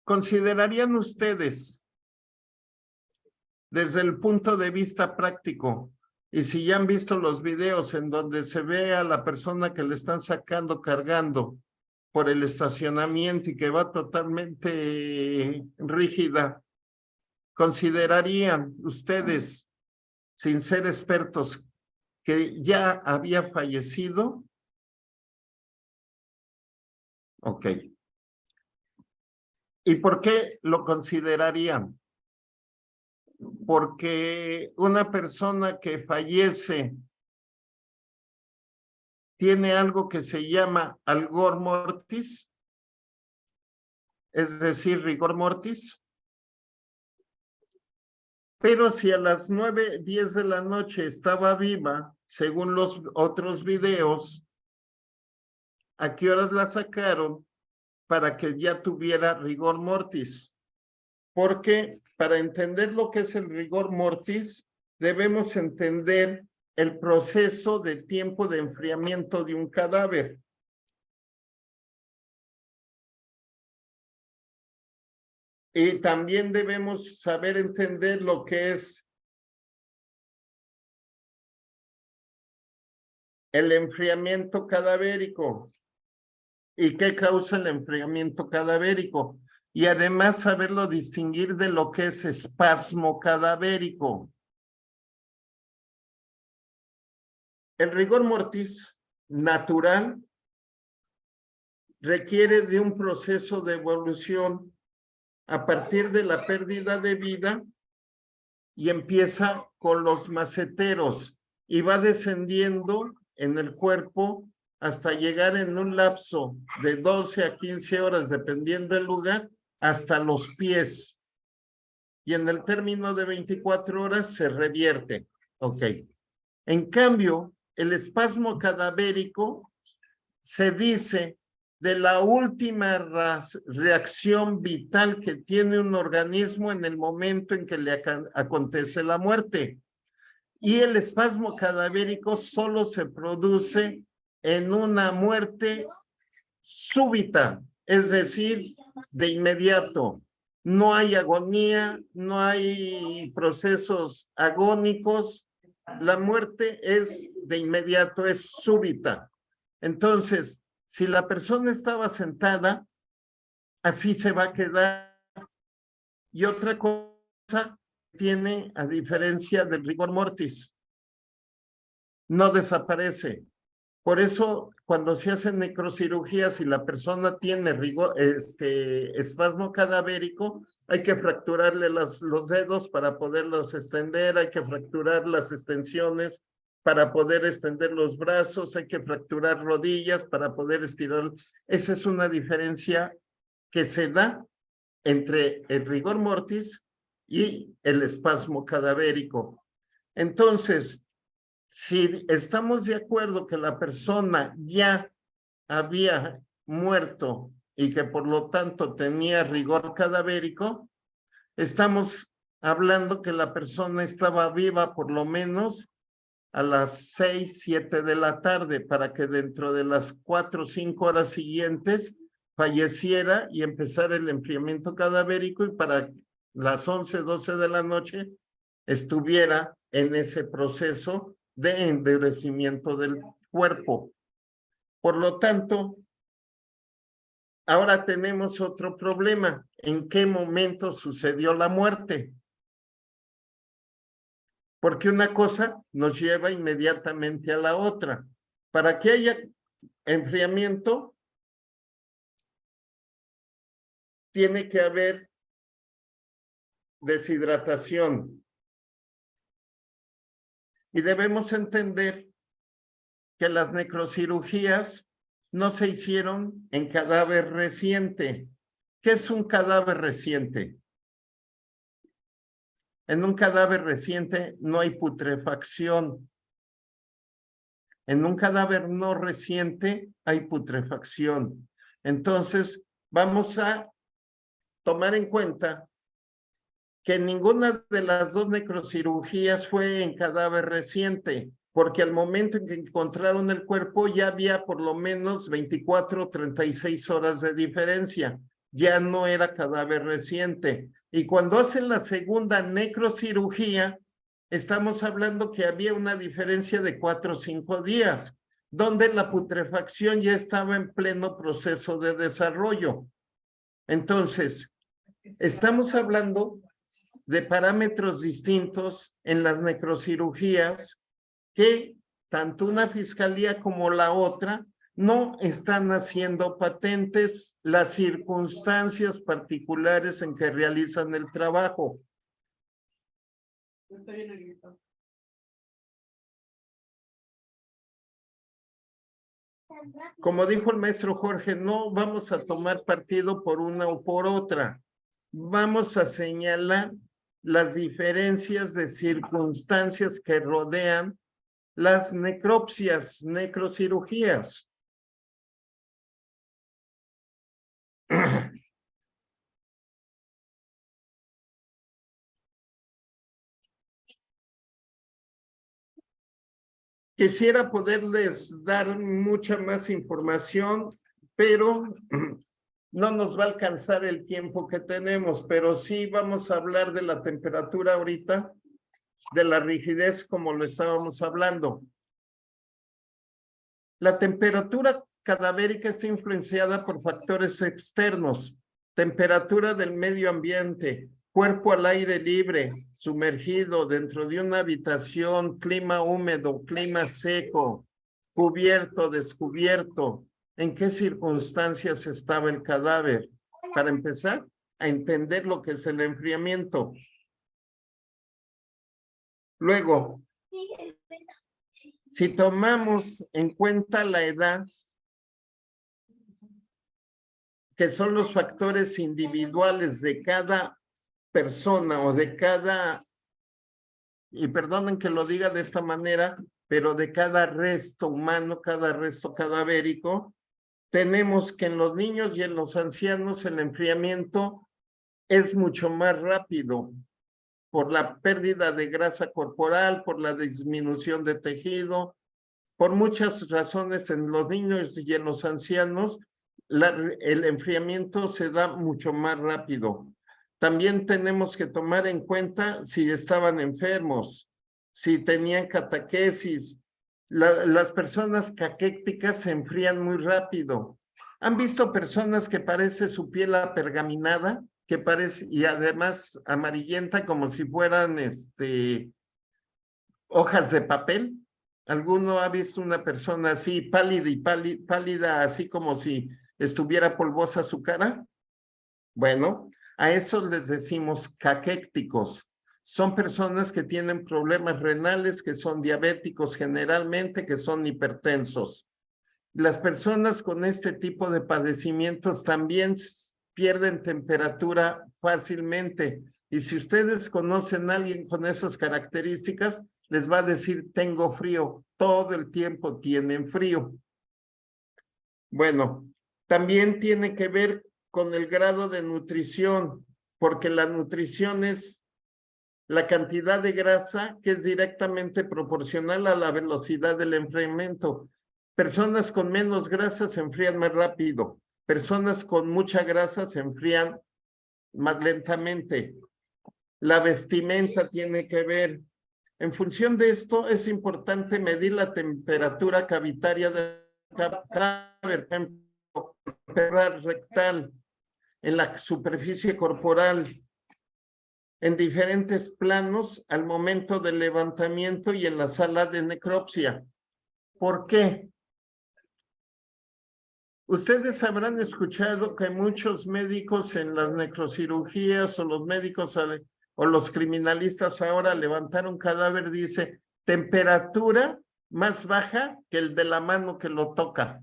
¿Considerarían ustedes, desde el punto de vista práctico, y si ya han visto los videos en donde se ve a la persona que le están sacando, cargando por el estacionamiento y que va totalmente rígida, ¿considerarían ustedes, sin ser expertos, que ya había fallecido? Ok. ¿Y por qué lo considerarían? Porque una persona que fallece tiene algo que se llama algor mortis, es decir, rigor mortis. Pero si a las 9:10 de la noche estaba viva, según los otros videos, ¿a qué horas la sacaron para que ya tuviera rigor mortis? porque para entender lo que es el rigor mortis, debemos entender el proceso de tiempo de enfriamiento de un cadáver. Y también debemos saber entender lo que es el enfriamiento cadavérico y qué causa el enfriamiento cadavérico. Y además saberlo distinguir de lo que es espasmo cadavérico. El rigor mortis natural requiere de un proceso de evolución a partir de la pérdida de vida y empieza con los maceteros y va descendiendo en el cuerpo hasta llegar en un lapso de 12 a 15 horas, dependiendo del lugar, hasta los pies. Y en el término de 24 horas se revierte. Ok. En cambio, el espasmo cadavérico se dice de la última reacción vital que tiene un organismo en el momento en que le acontece la muerte. Y el espasmo cadavérico solo se produce en una muerte súbita, es decir, de inmediato. No hay agonía, no hay procesos agónicos. La muerte es de inmediato, es súbita. Entonces, si la persona estaba sentada, así se va a quedar. Y otra cosa tiene, a diferencia del rigor mortis, no desaparece. Por eso, cuando se hacen necrocirugías y la persona tiene rigor, espasmo cadavérico, hay que fracturarle los dedos para poderlos extender, hay que fracturar las extensiones para poder extender los brazos, hay que fracturar rodillas para poder estirar. Esa es una diferencia que se da entre el rigor mortis y el espasmo cadavérico. Entonces, si estamos de acuerdo que la persona ya había muerto y que por lo tanto tenía rigor cadavérico, estamos hablando que la persona estaba viva por lo menos a las 6, 7 de la tarde para que dentro de las 4 o 5 horas siguientes falleciera y empezara el enfriamiento cadavérico y para las 11, 12 de la noche estuviera en ese proceso de endurecimiento del cuerpo. Por lo tanto, ahora tenemos otro problema. ¿En qué momento sucedió la muerte? Porque una cosa nos lleva inmediatamente a la otra. Para que haya enfriamiento, tiene que haber deshidratación. Y debemos entender que las necrocirugías no se hicieron en cadáver reciente. ¿Qué es un cadáver reciente? En un cadáver reciente no hay putrefacción. En un cadáver no reciente hay putrefacción. Entonces, vamos a tomar en cuenta que ninguna de las dos necrocirugías fue en cadáver reciente, porque al momento en que encontraron el cuerpo ya había por lo menos 24 o 36 horas de diferencia. Ya no era cadáver reciente. Y cuando hacen la segunda necrocirugía, estamos hablando que había una diferencia de 4 o 5 días, donde la putrefacción ya estaba en pleno proceso de desarrollo. Entonces, estamos hablando de parámetros distintos en las necrocirugías que tanto una fiscalía como la otra no están haciendo patentes las circunstancias particulares en que realizan el trabajo. Como dijo el maestro Jorge, no vamos a tomar partido por una o por otra. Vamos a señalar las diferencias de circunstancias que rodean las necropsias, necrocirugías. Quisiera poderles dar mucha más información, pero no nos va a alcanzar el tiempo que tenemos, pero sí vamos a hablar de la temperatura ahorita, de la rigidez como lo estábamos hablando. La temperatura cadavérica está influenciada por factores externos, temperatura del medio ambiente, cuerpo al aire libre, sumergido dentro de una habitación, clima húmedo, clima seco, cubierto, descubierto. ¿En qué circunstancias estaba el cadáver? Para empezar a entender lo que es el enfriamiento. Luego, si tomamos en cuenta la edad, que son los factores individuales de cada persona o de cada, y perdonen que lo diga de esta manera, pero de cada resto humano, cada resto cadavérico, tenemos que en los niños y en los ancianos el enfriamiento es mucho más rápido por la pérdida de grasa corporal, por la disminución de tejido, por muchas razones en los niños y en los ancianos, el enfriamiento se da mucho más rápido. También tenemos que tomar en cuenta si estaban enfermos, si tenían cataquesis. Las personas caquécticas se enfrían muy rápido. ¿Han visto personas que parece su piel apergaminada? Que parece, y además amarillenta como si fueran hojas de papel. ¿Alguno ha visto una persona así pálida y pálida, así como si estuviera polvosa su cara? Bueno, a eso les decimos caquécticos. Son personas que tienen problemas renales, que son diabéticos generalmente, que son hipertensos. Las personas con este tipo de padecimientos también pierden temperatura fácilmente. Y si ustedes conocen a alguien con esas características, les va a decir, tengo frío, todo el tiempo tienen frío. Bueno, también tiene que ver con el grado de nutrición, porque la nutrición es la cantidad de grasa que es directamente proporcional a la velocidad del enfriamiento. Personas con menos grasa se enfrían más rápido, personas con mucha grasa se enfrían más lentamente. La vestimenta tiene que ver. En función de esto, es importante medir la temperatura cavitaria del cadáver, por ejemplo, rectal, en la superficie corporal, en diferentes planos al momento del levantamiento y en la sala de necropsia. ¿Por qué? Ustedes habrán escuchado que muchos médicos en las necrocirugías o los médicos o los criminalistas ahora levantar un cadáver, dice temperatura más baja que el de la mano que lo toca.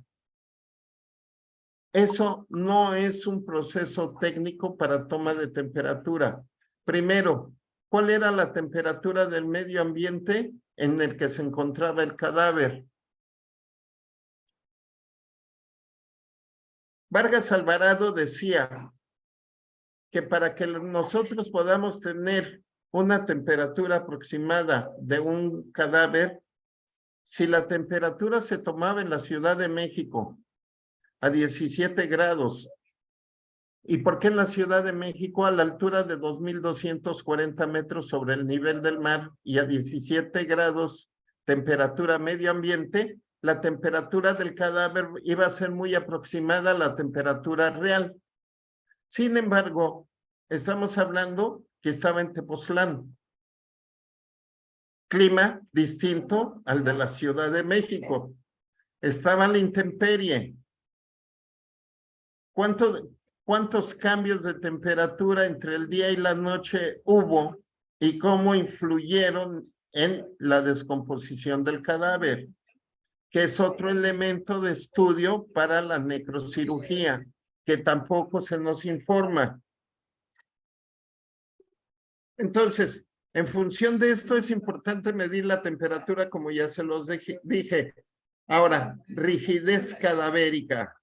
Eso no es un proceso técnico para toma de temperatura. Primero, ¿cuál era la temperatura del medio ambiente en el que se encontraba el cadáver? Vargas Alvarado decía que para que nosotros podamos tener una temperatura aproximada de un cadáver, si la temperatura se tomaba en la Ciudad de México a 17 grados, ¿y por qué en la Ciudad de México a la altura de 2.240 metros sobre el nivel del mar y a 17 grados temperatura medio ambiente? La temperatura del cadáver iba a ser muy aproximada a la temperatura real. Sin embargo, estamos hablando que estaba en Tepoztlán. Clima distinto al de la Ciudad de México. Estaba a la intemperie. ¿Cuántos cambios de temperatura entre el día y la noche hubo y cómo influyeron en la descomposición del cadáver? Que es otro elemento de estudio para la necrocirugía, que tampoco se nos informa. Entonces, en función de esto es importante medir la temperatura, como ya se los dije. Ahora, rigidez cadavérica.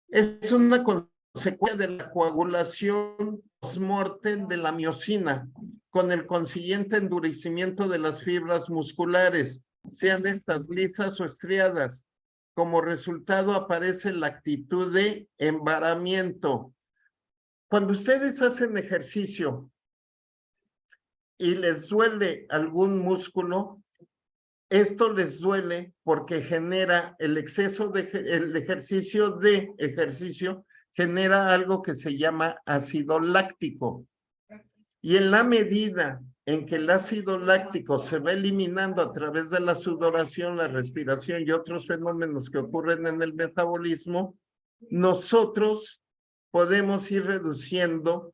Es una consecuencia de la coagulación post-mortem de la miosina, con el consiguiente endurecimiento de las fibras musculares. sean estas lisas o estriadas. Como resultado aparece la actitud de embaramiento. Cuando ustedes hacen ejercicio y les duele algún músculo, esto les duele porque genera el exceso de el ejercicio genera algo que se llama ácido láctico. Y en la medida en que el ácido láctico se va eliminando a través de la sudoración, la respiración y otros fenómenos que ocurren en el metabolismo, nosotros podemos ir reduciendo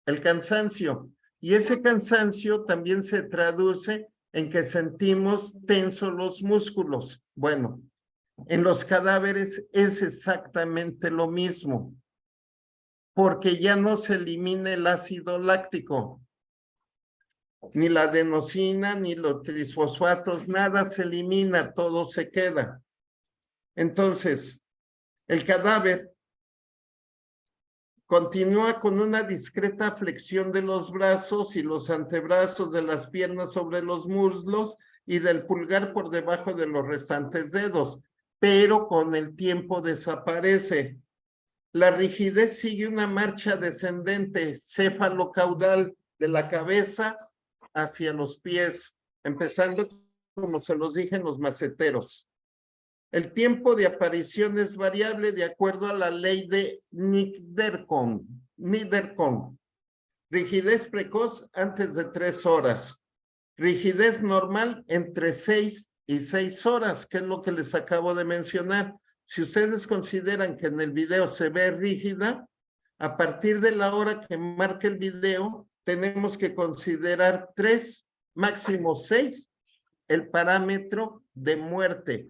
el cansancio. Y ese cansancio también se traduce en que sentimos tensos los músculos. Bueno, en los cadáveres es exactamente lo mismo, porque ya no se elimina el ácido láctico, ni la adenosina, ni los trisfosfatos, nada se elimina, todo se queda. Entonces, el cadáver continúa con una discreta flexión de los brazos y los antebrazos de las piernas sobre los muslos y del pulgar por debajo de los restantes dedos, pero con el tiempo desaparece. La rigidez sigue una marcha descendente céfalo-caudal de la cabeza hacia los pies, empezando, como se los dije, en los maceteros. El tiempo de aparición es variable de acuerdo a la ley de Niederkorn. Rigidez precoz antes de 3 horas. Rigidez normal entre 6 y 6 horas, que es lo que les acabo de mencionar. Si ustedes consideran que en el video se ve rígida, a partir de la hora que marque el video, tenemos que considerar 3, máximo 6, el parámetro de muerte.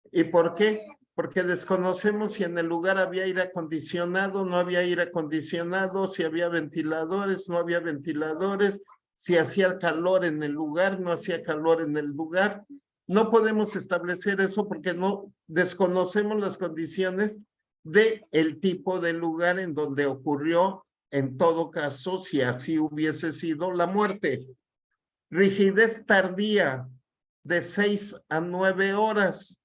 ¿Y por qué? Porque desconocemos si en el lugar había aire acondicionado, no había aire acondicionado, si había ventiladores, no había ventiladores, si hacía calor en el lugar, no hacía calor en el lugar. No podemos establecer eso porque no desconocemos las condiciones del tipo de lugar en donde ocurrió, en todo caso, si así hubiese sido la muerte. Rigidez tardía de 6 a 9 horas.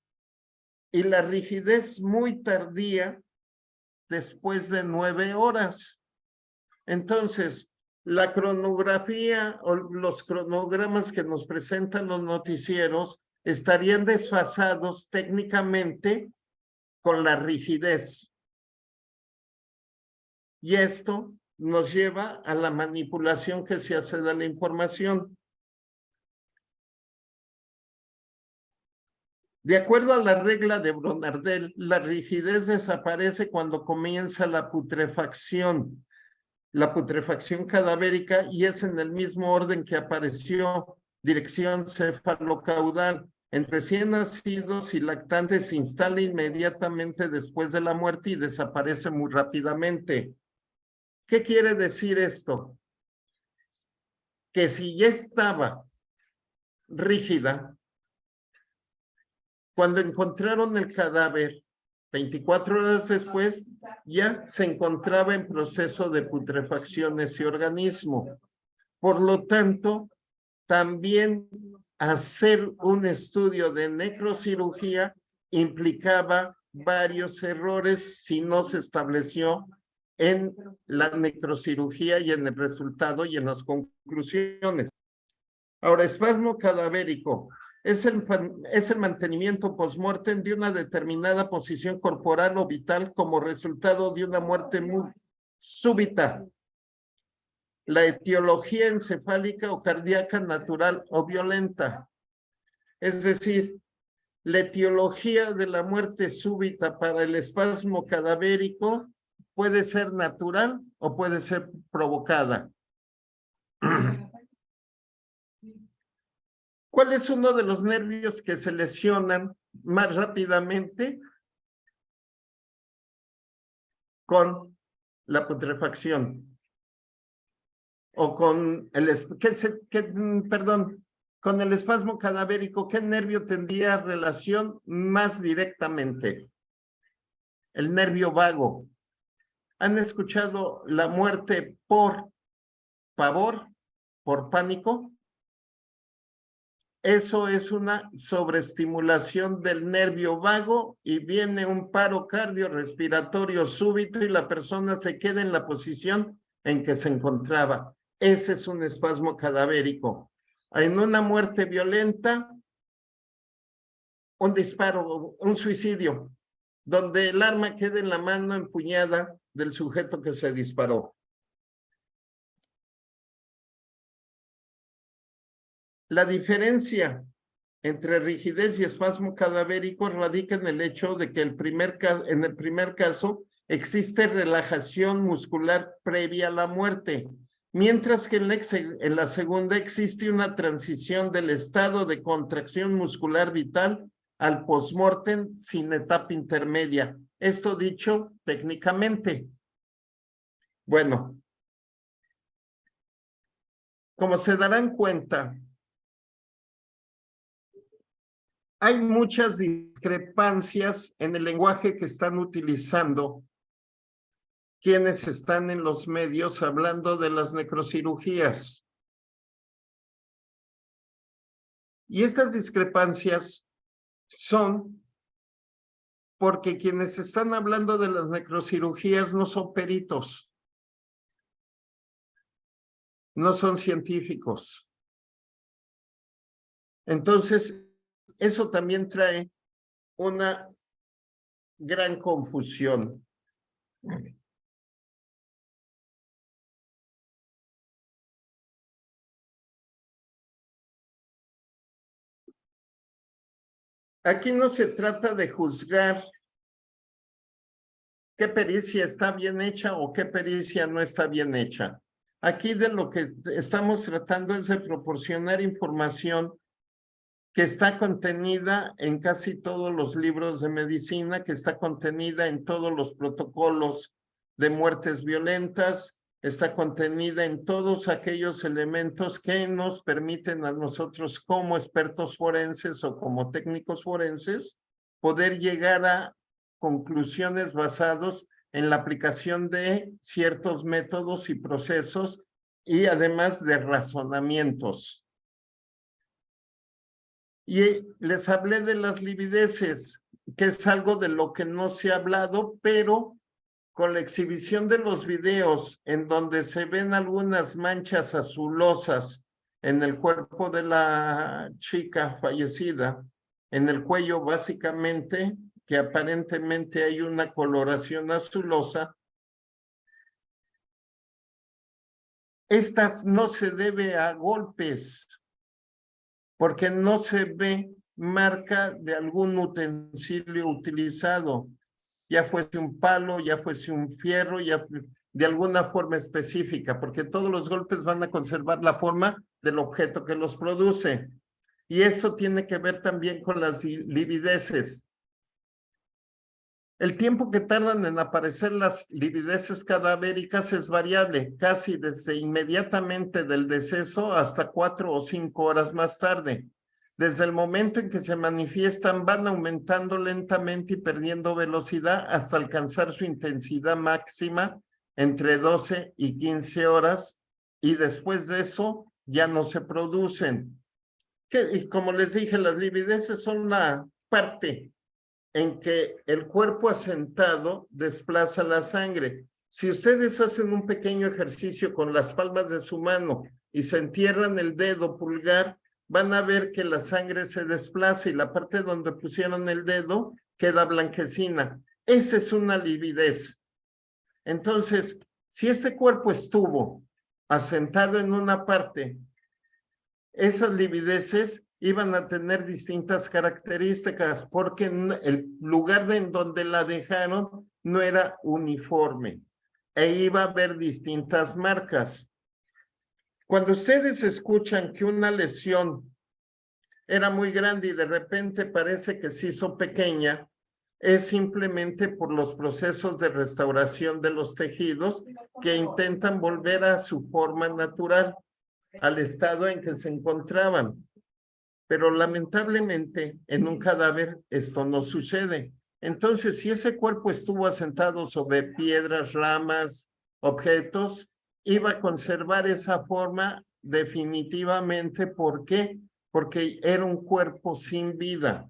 Y la rigidez muy tardía después de 9 horas. Entonces, la cronografía o los cronogramas que nos presentan los noticieros estarían desfasados técnicamente con la rigidez. Y esto nos lleva a la manipulación que se hace de la información. De acuerdo a la regla de Bronardel, la rigidez desaparece cuando comienza la putrefacción cadavérica, y es en el mismo orden que apareció dirección cefalocaudal. En recién nacidos y lactantes se instala inmediatamente después de la muerte y desaparece muy rápidamente. ¿Qué quiere decir esto? Que si ya estaba rígida, cuando encontraron el cadáver, 24 horas después, ya se encontraba en proceso de putrefacción ese organismo. Por lo tanto, también hacer un estudio de necrocirugía implicaba varios errores si no se estableció en la necrocirugía y en el resultado y en las conclusiones. Ahora, espasmo cadavérico es el mantenimiento post-mortem de una determinada posición corporal o vital como resultado de una muerte muy súbita. La etiología encefálica o cardíaca natural o violenta. Es decir, la etiología de la muerte súbita para el espasmo cadavérico puede ser natural o puede ser provocada. ¿Cuál es uno de los nervios que se lesionan más rápidamente con la putrefacción? O con con el espasmo cadavérico, ¿qué nervio tendría relación más directamente? El nervio vago. ¿Han escuchado la muerte por pavor, por pánico? eso es una sobreestimulación del nervio vago y viene un paro cardiorrespiratorio súbito y la persona se queda en la posición en que se encontraba. Ese es un espasmo cadavérico. En una muerte violenta, un disparo, un suicidio, donde el arma queda en la mano empuñada del sujeto que se disparó. La diferencia entre rigidez y espasmo cadavérico radica en el hecho de que en el primer caso existe relajación muscular previa a la muerte, mientras que en la segunda existe una transición del estado de contracción muscular vital al postmortem sin etapa intermedia. Esto dicho técnicamente. Bueno, como se darán cuenta, hay muchas discrepancias en el lenguaje que están utilizando quienes están en los medios hablando de las necrocirugías. Y estas discrepancias son porque quienes están hablando de las necrocirugías no son peritos, no son científicos. Entonces, eso también trae una gran confusión. Aquí no se trata de juzgar qué pericia está bien hecha o qué pericia no está bien hecha. Aquí de lo que estamos tratando es de proporcionar información que está contenida en casi todos los libros de medicina, que está contenida en todos los protocolos de muertes violentas, está contenida en todos aquellos elementos que nos permiten a nosotros como expertos forenses o como técnicos forenses poder llegar a conclusiones basadas en la aplicación de ciertos métodos y procesos y además de razonamientos. Y les hablé de las livideces, que es algo de lo que no se ha hablado, pero con la exhibición de los videos en donde se ven algunas manchas azulosas en el cuerpo de la chica fallecida, en el cuello básicamente, que aparentemente hay una coloración azulosa, estas no se debe a golpes, porque no se ve marca de algún utensilio utilizado, ya fuese un palo, ya fuese un fierro, ya de alguna forma específica, porque todos los golpes van a conservar la forma del objeto que los produce. Y eso tiene que ver también con las livideces. El tiempo que tardan en aparecer las livideces cadavéricas es variable, casi desde inmediatamente del deceso hasta 4 o 5 horas más tarde. Desde el momento en que se manifiestan, van aumentando lentamente y perdiendo velocidad hasta alcanzar su intensidad máxima entre 12 y 15 horas, y después de eso ya no se producen. Y como les dije, las livideces son una parte en que el cuerpo asentado desplaza la sangre. Si ustedes hacen un pequeño ejercicio con las palmas de su mano y se entierran el dedo pulgar, van a ver que la sangre se desplaza y la parte donde pusieron el dedo queda blanquecina. Esa es una lividez. Entonces, si ese cuerpo estuvo asentado en una parte, esas livideces iban a tener distintas características porque el lugar en donde la dejaron no era uniforme e iba a haber distintas marcas. Cuando ustedes escuchan que una lesión era muy grande y de repente parece que se hizo pequeña, es simplemente por los procesos de restauración de los tejidos que intentan volver a su forma natural, al estado en que se encontraban. Pero lamentablemente en un cadáver esto no sucede. Entonces, si ese cuerpo estuvo asentado sobre piedras, ramas, objetos, iba a conservar esa forma definitivamente. ¿Por qué? porque era un cuerpo sin vida.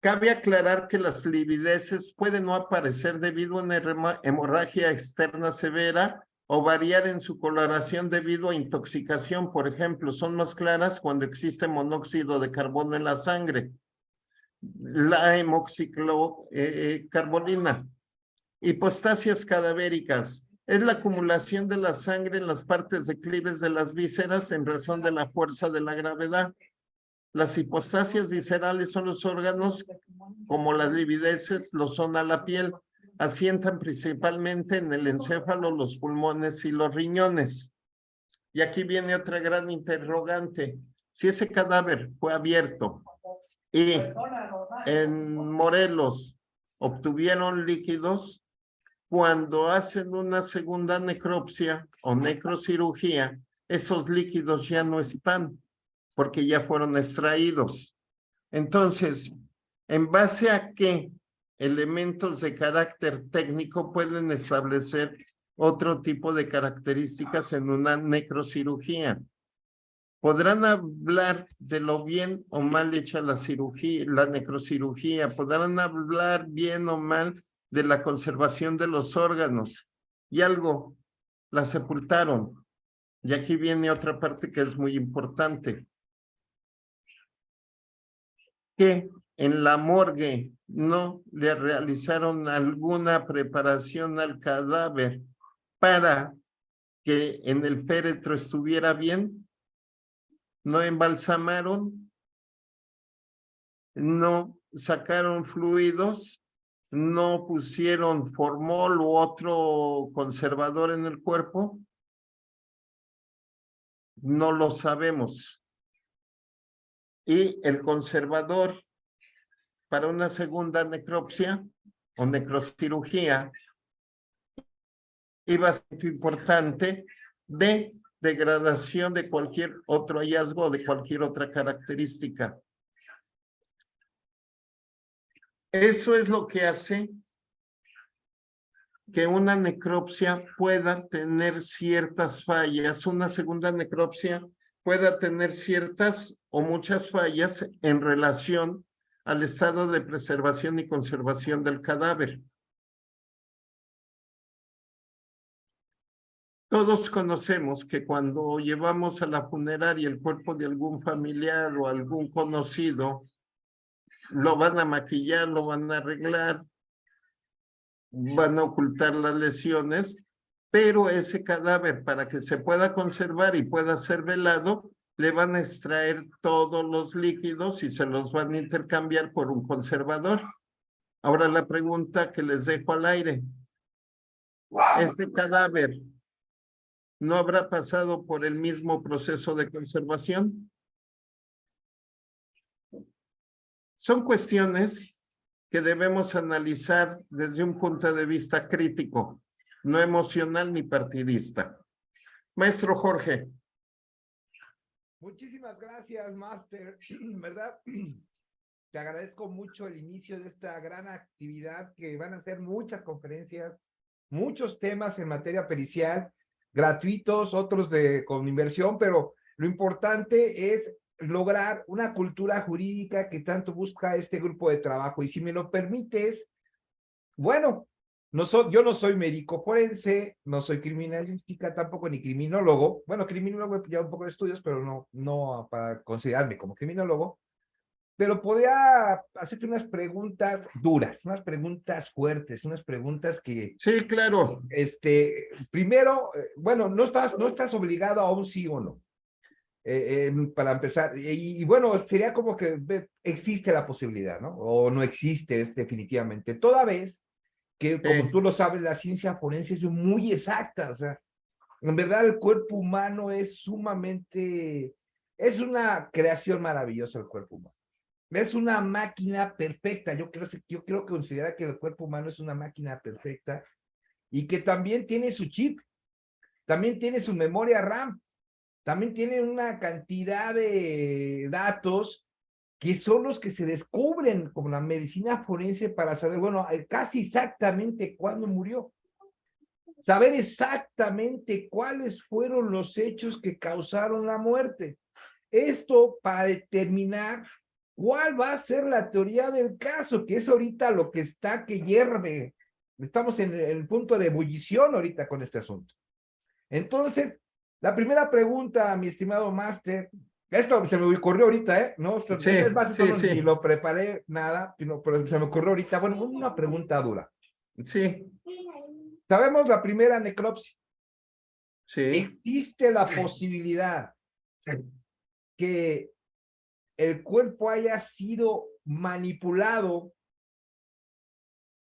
Cabe aclarar que las livideces pueden no aparecer debido a una hemorragia externa severa o variar en su coloración debido a intoxicación. Por ejemplo, son más claras cuando existe monóxido de carbono en la sangre, la hemoxiclocarbonina. Hipostasias cadavéricas. Es la acumulación de la sangre en las partes declives de las vísceras en razón de la fuerza de la gravedad. Las hipostasias viscerales son los órganos, como las livideces lo son a la piel. Asientan principalmente en el encéfalo, los pulmones y los riñones. Y aquí viene otra gran interrogante. Si ese cadáver fue abierto y en Morelos obtuvieron líquidos, cuando hacen una segunda necropsia o necrocirugía, esos líquidos ya no están porque ya fueron extraídos. Entonces, ¿en base a qué elementos de carácter técnico pueden establecer otro tipo de características en una necrocirugía? Podrán hablar de lo bien o mal hecha la cirugía, la necrocirugía, podrán hablar bien o mal de la conservación de los órganos. Y algo, la sepultaron. Y aquí viene otra parte que es muy importante. Que en la morgue no le realizaron alguna preparación al cadáver para que en el féretro estuviera bien, no embalsamaron, no sacaron fluidos, no pusieron formol u otro conservador en el cuerpo, no lo sabemos. Y el conservador para una segunda necropsia o necrocirugía iba a ser importante de degradación de cualquier otro hallazgo o de cualquier otra característica. Eso es lo que hace que una necropsia pueda tener ciertas fallas, una segunda necropsia pueda tener ciertas o muchas fallas en relación al estado de preservación y conservación del cadáver. Todos conocemos que cuando llevamos a la funeraria el cuerpo de algún familiar o algún conocido, lo van a maquillar, lo van a arreglar, van a ocultar las lesiones, pero ese cadáver, para que se pueda conservar y pueda ser velado, le van a extraer todos los líquidos y se los van a intercambiar por un conservador. Ahora la pregunta que les dejo al aire. ¿Este cadáver no habrá pasado por el mismo proceso de conservación? Son cuestiones que debemos analizar desde un punto de vista crítico, no emocional ni partidista. Maestro Jorge. Muchísimas gracias, Máster, ¿verdad? Te agradezco mucho el inicio de esta gran actividad, que van a ser muchas conferencias, muchos temas en materia pericial, gratuitos, otros con inversión, pero lo importante es lograr una cultura jurídica que tanto busca este grupo de trabajo. Y si me lo permites, bueno, yo no soy médico forense, no soy criminalística tampoco, ni criminólogo. Bueno, criminólogo ya un poco de estudios, pero no para considerarme como criminólogo. Pero podría hacerte unas preguntas duras, unas preguntas fuertes, unas preguntas que... Sí, claro. Primero, bueno, no estás obligado a un sí o no. Para empezar, y bueno, sería como que existe la posibilidad, ¿no? O no existe definitivamente. Toda vez que, como tú lo sabes, la ciencia forense es muy exacta, o sea, en verdad el cuerpo humano es sumamente, es una creación maravillosa el cuerpo humano. Es una máquina perfecta. Yo quiero considerar que el cuerpo humano es una máquina perfecta y que también tiene su chip, también tiene su memoria RAM, también tiene una cantidad de datos que son los que se descubren como la medicina forense para saber, bueno, casi exactamente cuándo murió. saber exactamente cuáles fueron los hechos que causaron la muerte. Esto para determinar cuál va a ser la teoría del caso, que es ahorita lo que está que hierve. Estamos en el punto de ebullición ahorita con este asunto. Entonces, la primera pregunta, mi estimado máster, esto se me ocurrió ahorita, ¿eh? No, Sí, es más, esto sí, no, ni sí, lo preparé nada, pero se me ocurrió ahorita. Bueno, una pregunta dura. sí, Sabemos la primera necropsia. sí. ¿Existe la posibilidad que el cuerpo haya sido manipulado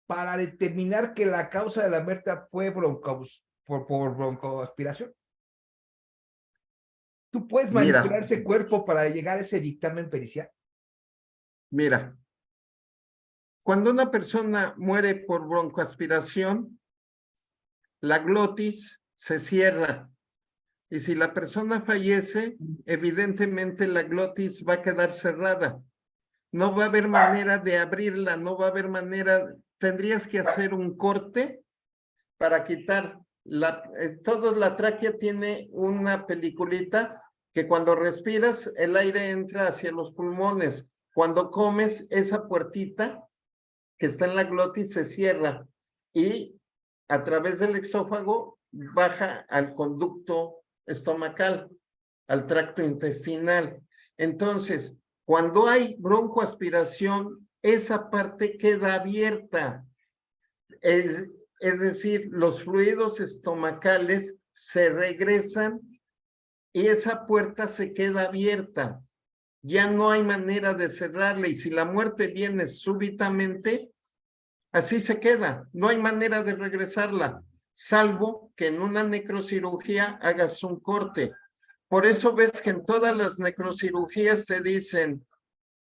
para determinar que la causa de la muerte fue por broncoaspiración? ¿Tú puedes Mira, manipular ese cuerpo para llegar a ese dictamen pericial? mira, cuando una persona muere por broncoaspiración, la glotis se cierra. Y si la persona fallece, evidentemente la glotis va a quedar cerrada. No va a haber manera de abrirla, no va a haber manera, tendrías que hacer un corte para quitar toda la tráquea tiene una peliculita que cuando respiras el aire entra hacia los pulmones. Cuando comes, esa puertita que está en la glotis se cierra y a través del exófago baja al conducto estomacal, al tracto intestinal. Entonces, cuando hay broncoaspiración, esa parte queda abierta. Es decir, los fluidos estomacales se regresan y esa puerta se queda abierta. Ya no hay manera de cerrarla y si la muerte viene súbitamente, así se queda. No hay manera de regresarla, salvo que en una necrocirugía hagas un corte. Por eso ves que en todas las necrocirugías te dicen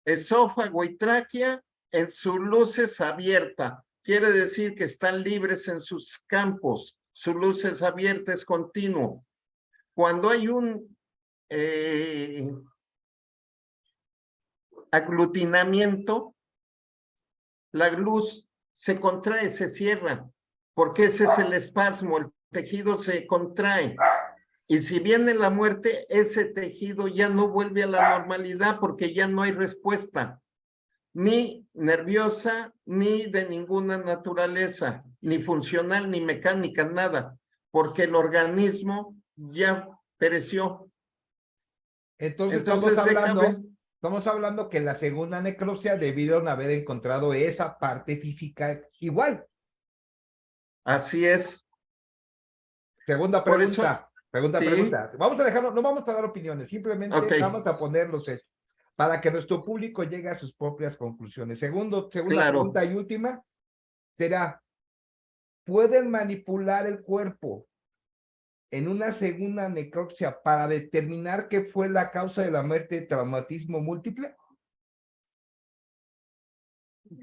esófago y tráquea en su luz es abierta. Quiere decir que están libres en sus campos, su luz es abierta, es continuo. Cuando hay un aglutinamiento, la luz se contrae, se cierra, porque ese es el espasmo, el tejido se contrae. Y si viene la muerte, ese tejido ya no vuelve a la normalidad porque ya no hay respuesta, ni nerviosa, ni de ninguna naturaleza, ni funcional, ni mecánica, nada, porque el organismo ya pereció. Entonces Entonces, déjame, estamos hablando que en la segunda necropsia debieron haber encontrado esa parte física igual. así es. Segunda Por eso, pregunta, segunda sí, pregunta. Vamos a dejarlo, no vamos a dar opiniones, ok, simplemente vamos a poner los hechos para que nuestro público llegue a sus propias conclusiones. Segunda claro. pregunta y última será, ¿pueden manipular el cuerpo en una segunda necropsia para determinar qué fue la causa de la muerte de traumatismo múltiple?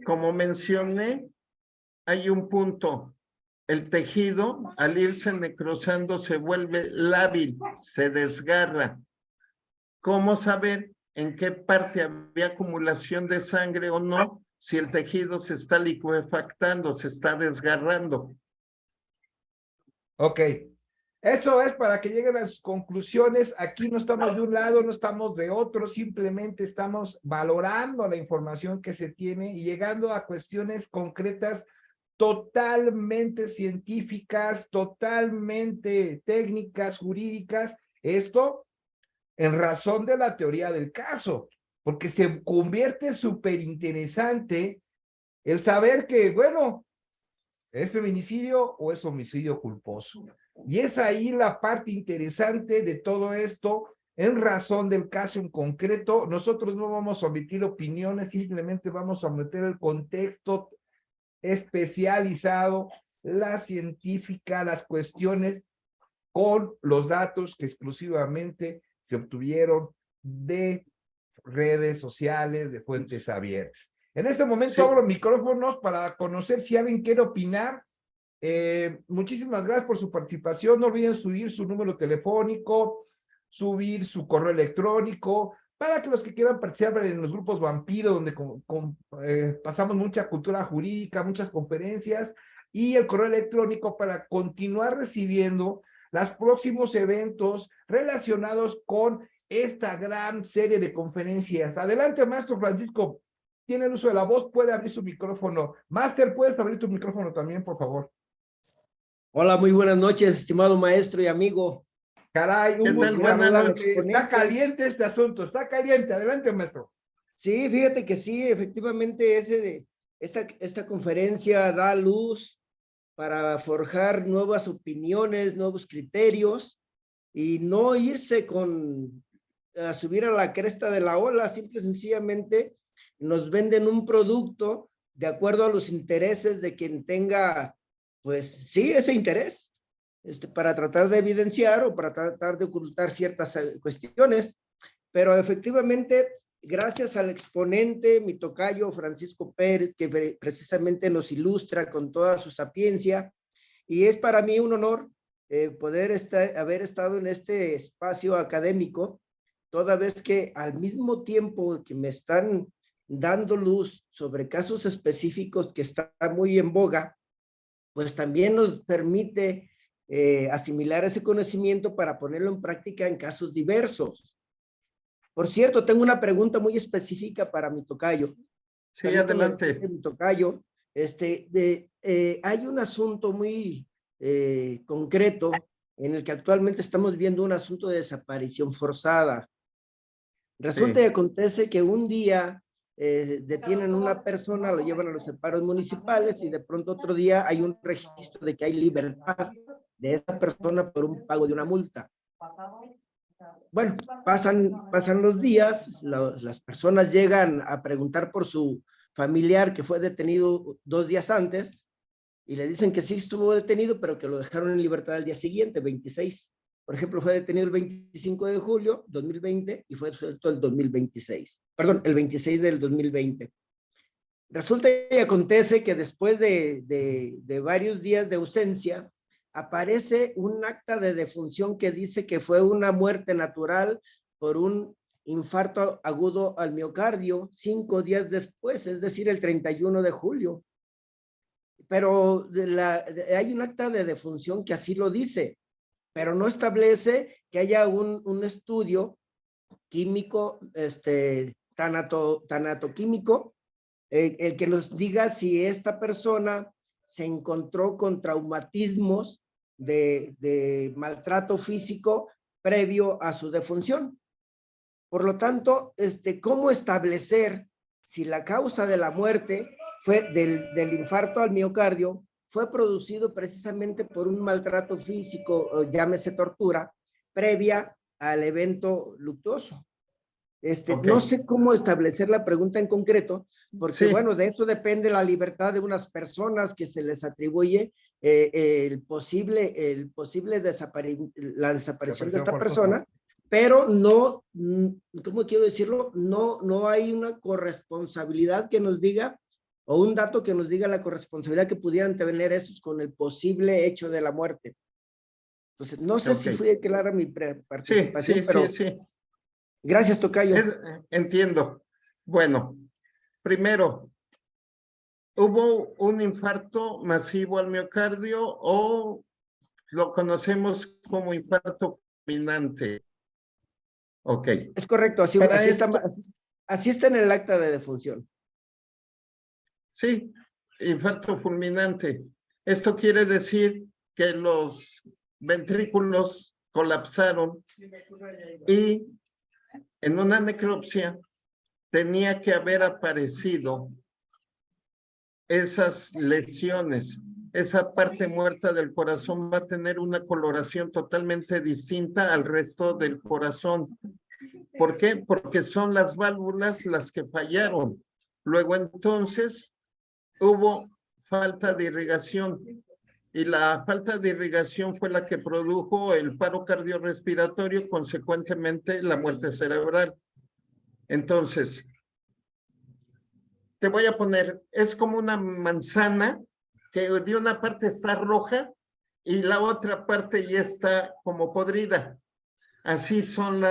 Como mencioné, hay un punto. El tejido, al irse necrosando, se vuelve lábil, se desgarra. ¿Cómo saber en qué parte había acumulación de sangre o no si el tejido se está liquefactando, se está desgarrando? Ok, eso es para que lleguen a sus conclusiones. Aquí no estamos de un lado, no estamos de otro, simplemente estamos valorando la información que se tiene y llegando a cuestiones concretas totalmente científicas, totalmente técnicas, jurídicas. Esto en razón de la teoría del caso, porque se convierte súper interesante el saber que, bueno, ¿es feminicidio o es homicidio culposo? Y es ahí la parte interesante de todo esto, en razón del caso en concreto. Nosotros no vamos a omitir opiniones, simplemente vamos a meter el contexto especializado, la científica, las cuestiones con los datos que exclusivamente se obtuvieron de redes sociales, de fuentes abiertas. En este momento Sí, abro micrófonos para conocer si alguien quiere opinar. Muchísimas gracias por su participación. No olviden subir su número telefónico, subir su correo electrónico, para que los que quieran participar en los grupos Vampiro, donde pasamos mucha cultura jurídica, muchas conferencias. y el correo electrónico para continuar recibiendo los próximos eventos relacionados con esta gran serie de conferencias. Adelante, maestro Francisco. Tiene el uso de la voz, puede abrir su micrófono. Máster, ¿puedes abrir tu micrófono también, por favor? Hola, muy buenas noches, estimado maestro y amigo. Caray, ¿Qué un tal? gusto Buenas saludarte. noches. Está caliente este asunto, está caliente. Adelante, maestro. Sí, fíjate que sí, efectivamente esta conferencia da luz para forjar nuevas opiniones, nuevos criterios y no irse a subir a la cresta de la ola. Simple y sencillamente nos venden un producto de acuerdo a los intereses de quien tenga, pues sí, ese interés, para tratar de evidenciar o para tratar de ocultar ciertas cuestiones, pero efectivamente, gracias al exponente, mi tocayo Francisco Pérez, que precisamente nos ilustra con toda su sapiencia, y es para mí un honor poder haber estado en este espacio académico, toda vez que al mismo tiempo que me están dando luz sobre casos específicos que están muy en boga, pues también nos permite asimilar ese conocimiento para ponerlo en práctica en casos diversos. Por cierto, tengo una pregunta muy específica para mi tocayo. Sí, Permítame adelante. decirle, mi tocayo, hay un asunto muy concreto en el que actualmente estamos viendo un asunto de desaparición forzada. Resulta y acontece que un día detienen a una persona, lo llevan a los separos municipales y de pronto otro día hay un registro de que hay libertad de esa persona por un pago de una multa. Bueno, pasan los días, las personas llegan a preguntar por su familiar que fue detenido 2 días antes y le dicen que sí estuvo detenido, pero que lo dejaron en libertad al día siguiente, 26. Por ejemplo, fue detenido el 25 de julio 2020 y fue suelto el 2026. Perdón, el 26 del 2020. Resulta y acontece que después de varios días de ausencia, aparece un acta de defunción que dice que fue una muerte natural por un infarto agudo al miocardio 5 días después, es decir, el 31 de julio. Pero hay un acta de defunción que así lo dice, pero no establece que haya un estudio químico, tanatoquímico, el que nos diga si esta persona se encontró con traumatismos de maltrato físico previo a su defunción. Por lo tanto, ¿cómo establecer si la causa de la muerte fue del infarto al miocardio fue producido precisamente por un maltrato físico, o llámese tortura, previa al evento luctuoso? No sé cómo establecer la pregunta en concreto, porque bueno, de eso depende la libertad de unas personas que se les atribuye la desaparición de esta persona, pero no, ¿cómo quiero decirlo? No hay una corresponsabilidad que nos diga, o un dato que nos diga la corresponsabilidad que pudieran tener estos con el posible hecho de la muerte. Entonces, no sé si fue clara mi participación, pero... Sí. Gracias, tocayo. Entiendo. Bueno, primero, ¿hubo un infarto masivo al miocardio o lo conocemos como infarto fulminante? Ok. Es correcto, así está en el acta de defunción. Sí, infarto fulminante. Esto quiere decir que los ventrículos colapsaron y en una necropsia tenía que haber aparecido esas lesiones. Esa parte muerta del corazón va a tener una coloración totalmente distinta al resto del corazón. ¿Por qué? Porque son las válvulas las que fallaron. Luego entonces hubo falta de irrigación y la falta de irrigación fue la que produjo el paro cardiorrespiratorio, consecuentemente la muerte cerebral. Entonces, te voy a poner, es como una manzana que de una parte está roja y la otra parte ya está como podrida. Así son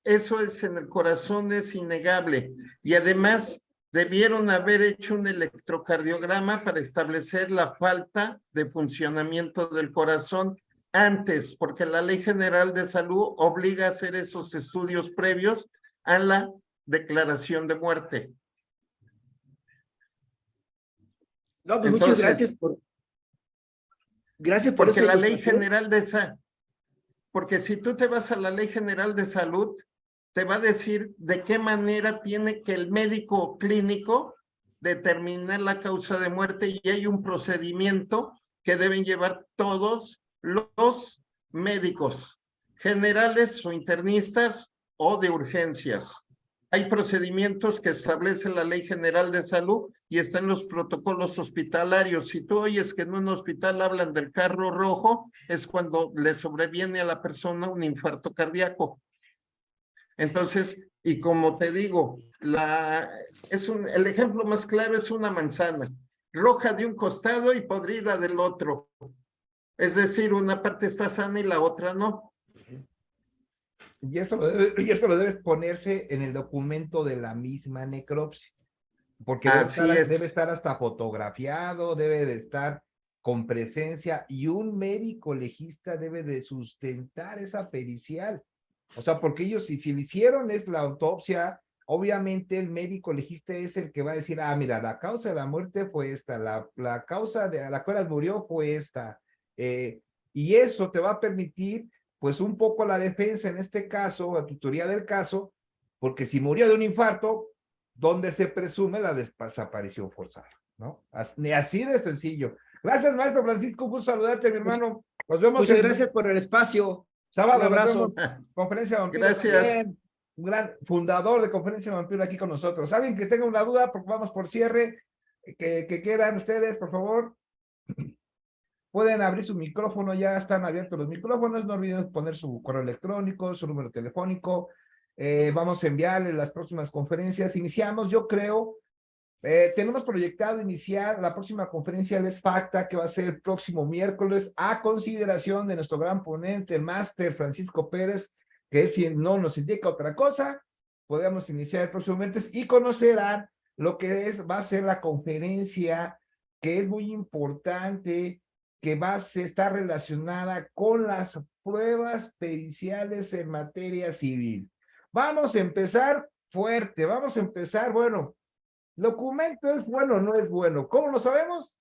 eso es en el corazón, es innegable. Y además debieron haber hecho un electrocardiograma para establecer la falta de funcionamiento del corazón antes, porque la Ley General de Salud obliga a hacer esos estudios previos a la declaración de muerte. No, pues Entonces, muchas gracias por porque esa la Ley ilustración. General de Salud, porque si tú te vas a la Ley General de Salud, te va a decir de qué manera tiene que el médico clínico determinar la causa de muerte, y hay un procedimiento que deben llevar todos los médicos, generales o internistas o de urgencias. Hay procedimientos que establece la Ley General de Salud y están los protocolos hospitalarios. Si tú oyes que en un hospital hablan del carro rojo, es cuando le sobreviene a la persona un infarto cardíaco. Entonces, y como te digo, el ejemplo más claro es una manzana, roja de un costado y podrida del otro. Es decir, una parte está sana y la otra no. Y eso lo debes ponerse en el documento de la misma necropsia, porque Así debe es. estar hasta fotografiado, debe de estar con presencia, y un médico legista debe de sustentar esa pericial. O sea, porque ellos, si le hicieron es la autopsia, obviamente el médico legista es el que va a decir, ah, mira, la causa de la muerte fue esta, la causa de la cual murió fue esta. Y eso te va a permitir, pues, un poco la defensa en este caso, la tutoría del caso, porque si murió de un infarto, ¿dónde se presume la desaparición forzada? ¿No? Así de sencillo. Gracias, maestro Francisco, un gusto saludarte, mi hermano. Nos vemos Muchas el gracias por el espacio. sábado. Un abrazo. Nos vemos. Conferencia Vampiro. Gracias. También. Un gran fundador de Conferencia Vampiro aquí con nosotros. ¿Alguien que tenga una duda? Porque vamos por cierre. Que quieran ustedes, por favor. Pueden abrir su micrófono, ya están abiertos los micrófonos. No olviden poner su correo electrónico, su número telefónico. Vamos a enviarle las próximas conferencias. Iniciamos, yo creo. Tenemos proyectado iniciar la próxima conferencia Les Facta, que va a ser el próximo miércoles, a consideración de nuestro gran ponente, el máster Francisco Pérez, que él, si no nos indica otra cosa, podemos iniciar el próximo miércoles y conocerán lo que va a ser la conferencia, que es muy importante, que va a estar relacionada con las pruebas periciales en materia civil. Vamos a empezar fuerte, vamos a empezar, bueno, documento es bueno o no es bueno. ¿Cómo lo sabemos?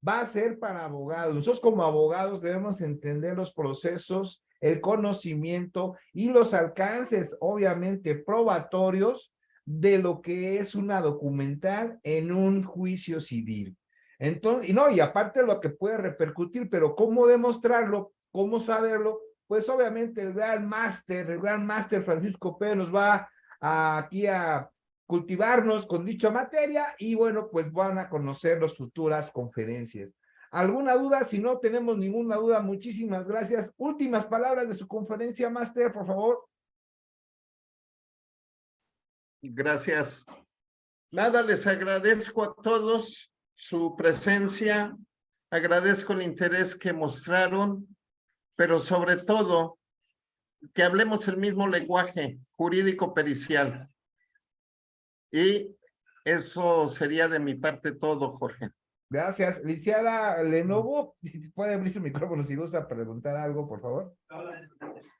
Va a ser para abogados. Nosotros como abogados debemos entender los procesos, el conocimiento y los alcances, obviamente, probatorios de lo que es una documental en un juicio civil. Entonces, y aparte lo que puede repercutir, pero ¿cómo demostrarlo? ¿Cómo saberlo? Pues obviamente el gran máster Francisco Pérez nos va aquí a cultivarnos con dicha materia, y bueno, pues van a conocer las futuras conferencias. ¿Alguna duda? Si no tenemos ninguna duda, muchísimas gracias. Últimas palabras de su conferencia, máster, por favor. Gracias. Nada, les agradezco a todos su presencia, agradezco el interés que mostraron, pero sobre todo que hablemos el mismo lenguaje jurídico pericial. Y eso sería de mi parte todo, Jorge. Gracias. Licenciada Lenovo, puede abrir su micrófono si gusta preguntar algo, por favor.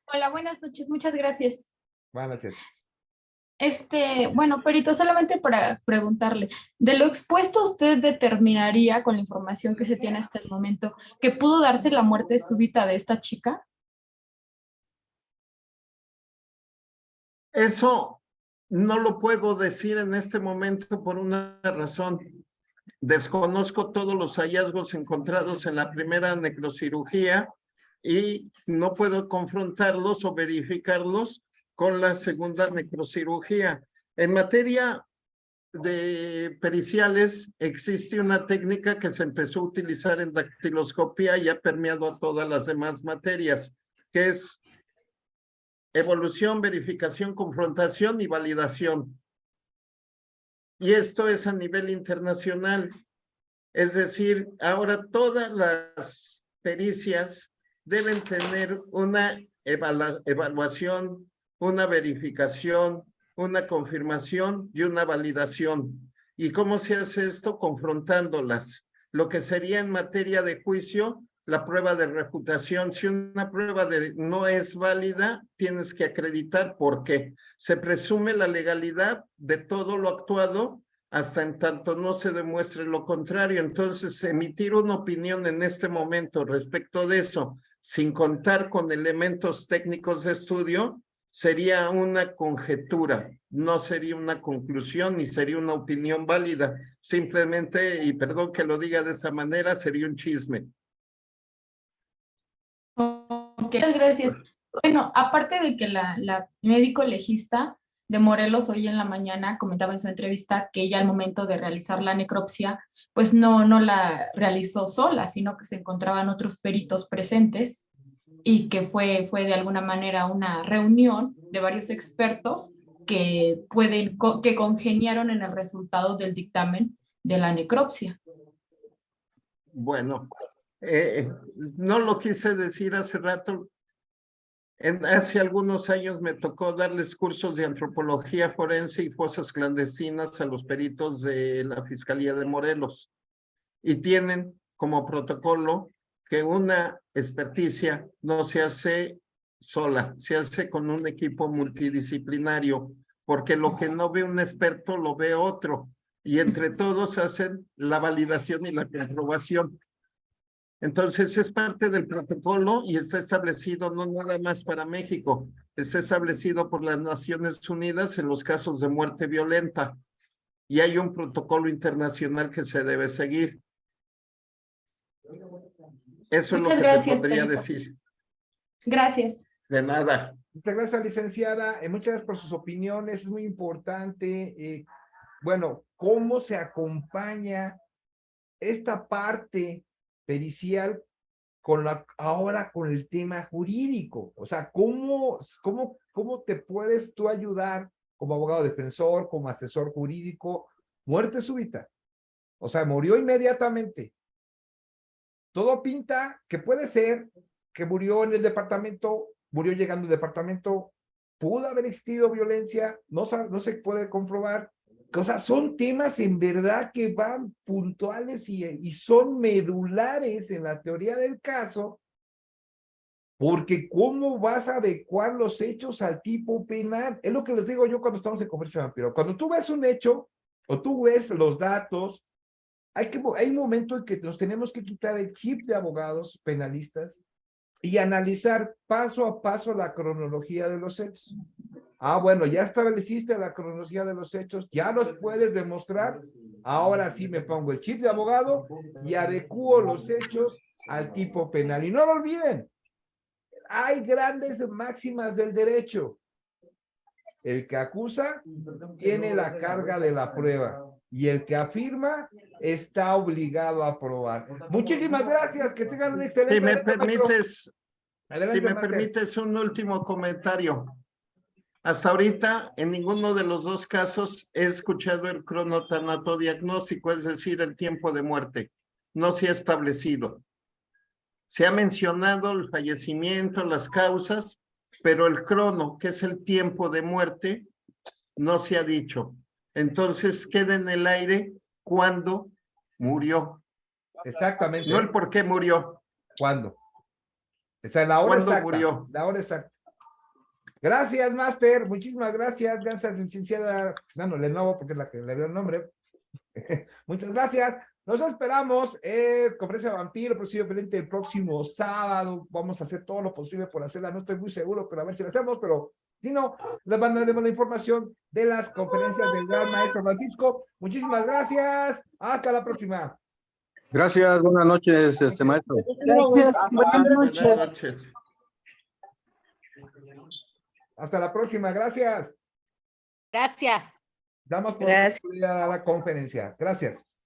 Hola, buenas noches, muchas gracias. Buenas noches. Bueno, perito, solamente para preguntarle, de lo expuesto, ¿usted determinaría con la información que se tiene hasta el momento que pudo darse la muerte súbita de esta chica? Eso no lo puedo decir en este momento por una razón. Desconozco todos los hallazgos encontrados en la primera necrocirugía y no puedo confrontarlos o verificarlos con la segunda necrocirugía. En materia de periciales, existe una técnica que se empezó a utilizar en dactiloscopía y ha permeado a todas las demás materias, que es evolución, verificación, confrontación y validación. Y esto es a nivel internacional. Es decir, ahora todas las pericias deben tener una evaluación, una verificación, una confirmación y una validación. ¿Y cómo se hace esto? Confrontándolas. Lo que sería en materia de juicio, la prueba de refutación. Si una prueba no es válida, tienes que acreditar por qué. Se presume la legalidad de todo lo actuado hasta en tanto no se demuestre lo contrario. Entonces, emitir una opinión en este momento respecto de eso, sin contar con elementos técnicos de estudio, sería una conjetura, no sería una conclusión ni sería una opinión válida. Simplemente, y perdón que lo diga de esa manera, sería un chisme. Ok, muchas gracias. Bueno, aparte de que la médico legista de Morelos hoy en la mañana comentaba en su entrevista que ella al momento de realizar la necropsia, pues no la realizó sola, sino que se encontraban otros peritos presentes y que fue de alguna manera una reunión de varios expertos que que congeniaron en el resultado del dictamen de la necropsia. Bueno, no lo quise decir hace rato. Hace algunos años me tocó darles cursos de antropología forense y fosas clandestinas a los peritos de la Fiscalía de Morelos. Y tienen como protocolo que una experticia no se hace sola, se hace con un equipo multidisciplinario, porque lo que no ve un experto lo ve otro, y entre todos hacen la validación y la comprobación. Entonces es parte del protocolo y está establecido no nada más para México, está establecido por las Naciones Unidas en los casos de muerte violenta, y hay un protocolo internacional que se debe seguir. Eso es lo Muchas que gracias, te podría perito. decir. Gracias. De nada. Muchas gracias, licenciada. Muchas gracias por sus opiniones. Es muy importante. Bueno, cómo se acompaña esta parte pericial ahora con el tema jurídico. O sea, ¿cómo te puedes tú ayudar como abogado defensor, como asesor jurídico? Muerte súbita. O sea, murió inmediatamente. Todo pinta que puede ser que murió en el departamento, murió llegando al departamento, pudo haber existido violencia, no se puede comprobar. O sea, son temas en verdad que van puntuales y son medulares en la teoría del caso, porque ¿cómo vas a adecuar los hechos al tipo penal? Es lo que les digo yo cuando estamos en Comercio Vampiro. Cuando tú ves un hecho o tú ves los datos, hay un momento en que nos tenemos que quitar el chip de abogados penalistas y analizar paso a paso la cronología de los hechos. Ah, bueno, ya estableciste la cronología de los hechos, ya los puedes demostrar. Ahora sí me pongo el chip de abogado y adecuo los hechos al tipo penal. Y no lo olviden, hay grandes máximas del derecho. El que acusa tiene la carga de la prueba y el que afirma está obligado a probar. Muchísimas gracias, que tengan un excelente Si me día, permites, adelante, si me máster. permites un último comentario. Hasta ahorita, en ninguno de los dos casos he escuchado el cronotanatodiagnóstico, es decir, el tiempo de muerte. No se ha establecido. Se ha mencionado el fallecimiento, las causas, pero el crono, que es el tiempo de muerte, no se ha dicho. Entonces queda en el aire cuándo murió. Exactamente. No el por qué murió. ¿Cuándo? O sea, la hora ¿Cuándo exacta. murió? La hora exacta. Gracias, máster. Muchísimas gracias. Gracias, licenciada. No, Lenovo, porque es la que le dio el nombre. Muchas gracias. Nos esperamos Conferencia Vampiro, posiblemente el próximo sábado. Vamos a hacer todo lo posible por hacerla. No estoy muy seguro, pero a ver si la hacemos. Pero si no, les mandaremos la información de las conferencias del gran maestro Francisco. Muchísimas gracias. Hasta la próxima. Gracias, buenas noches, maestro. Gracias, buenas Buenas noches. noches. Hasta la próxima. Gracias. Gracias. Damos por Gracias. concluida la conferencia. Gracias.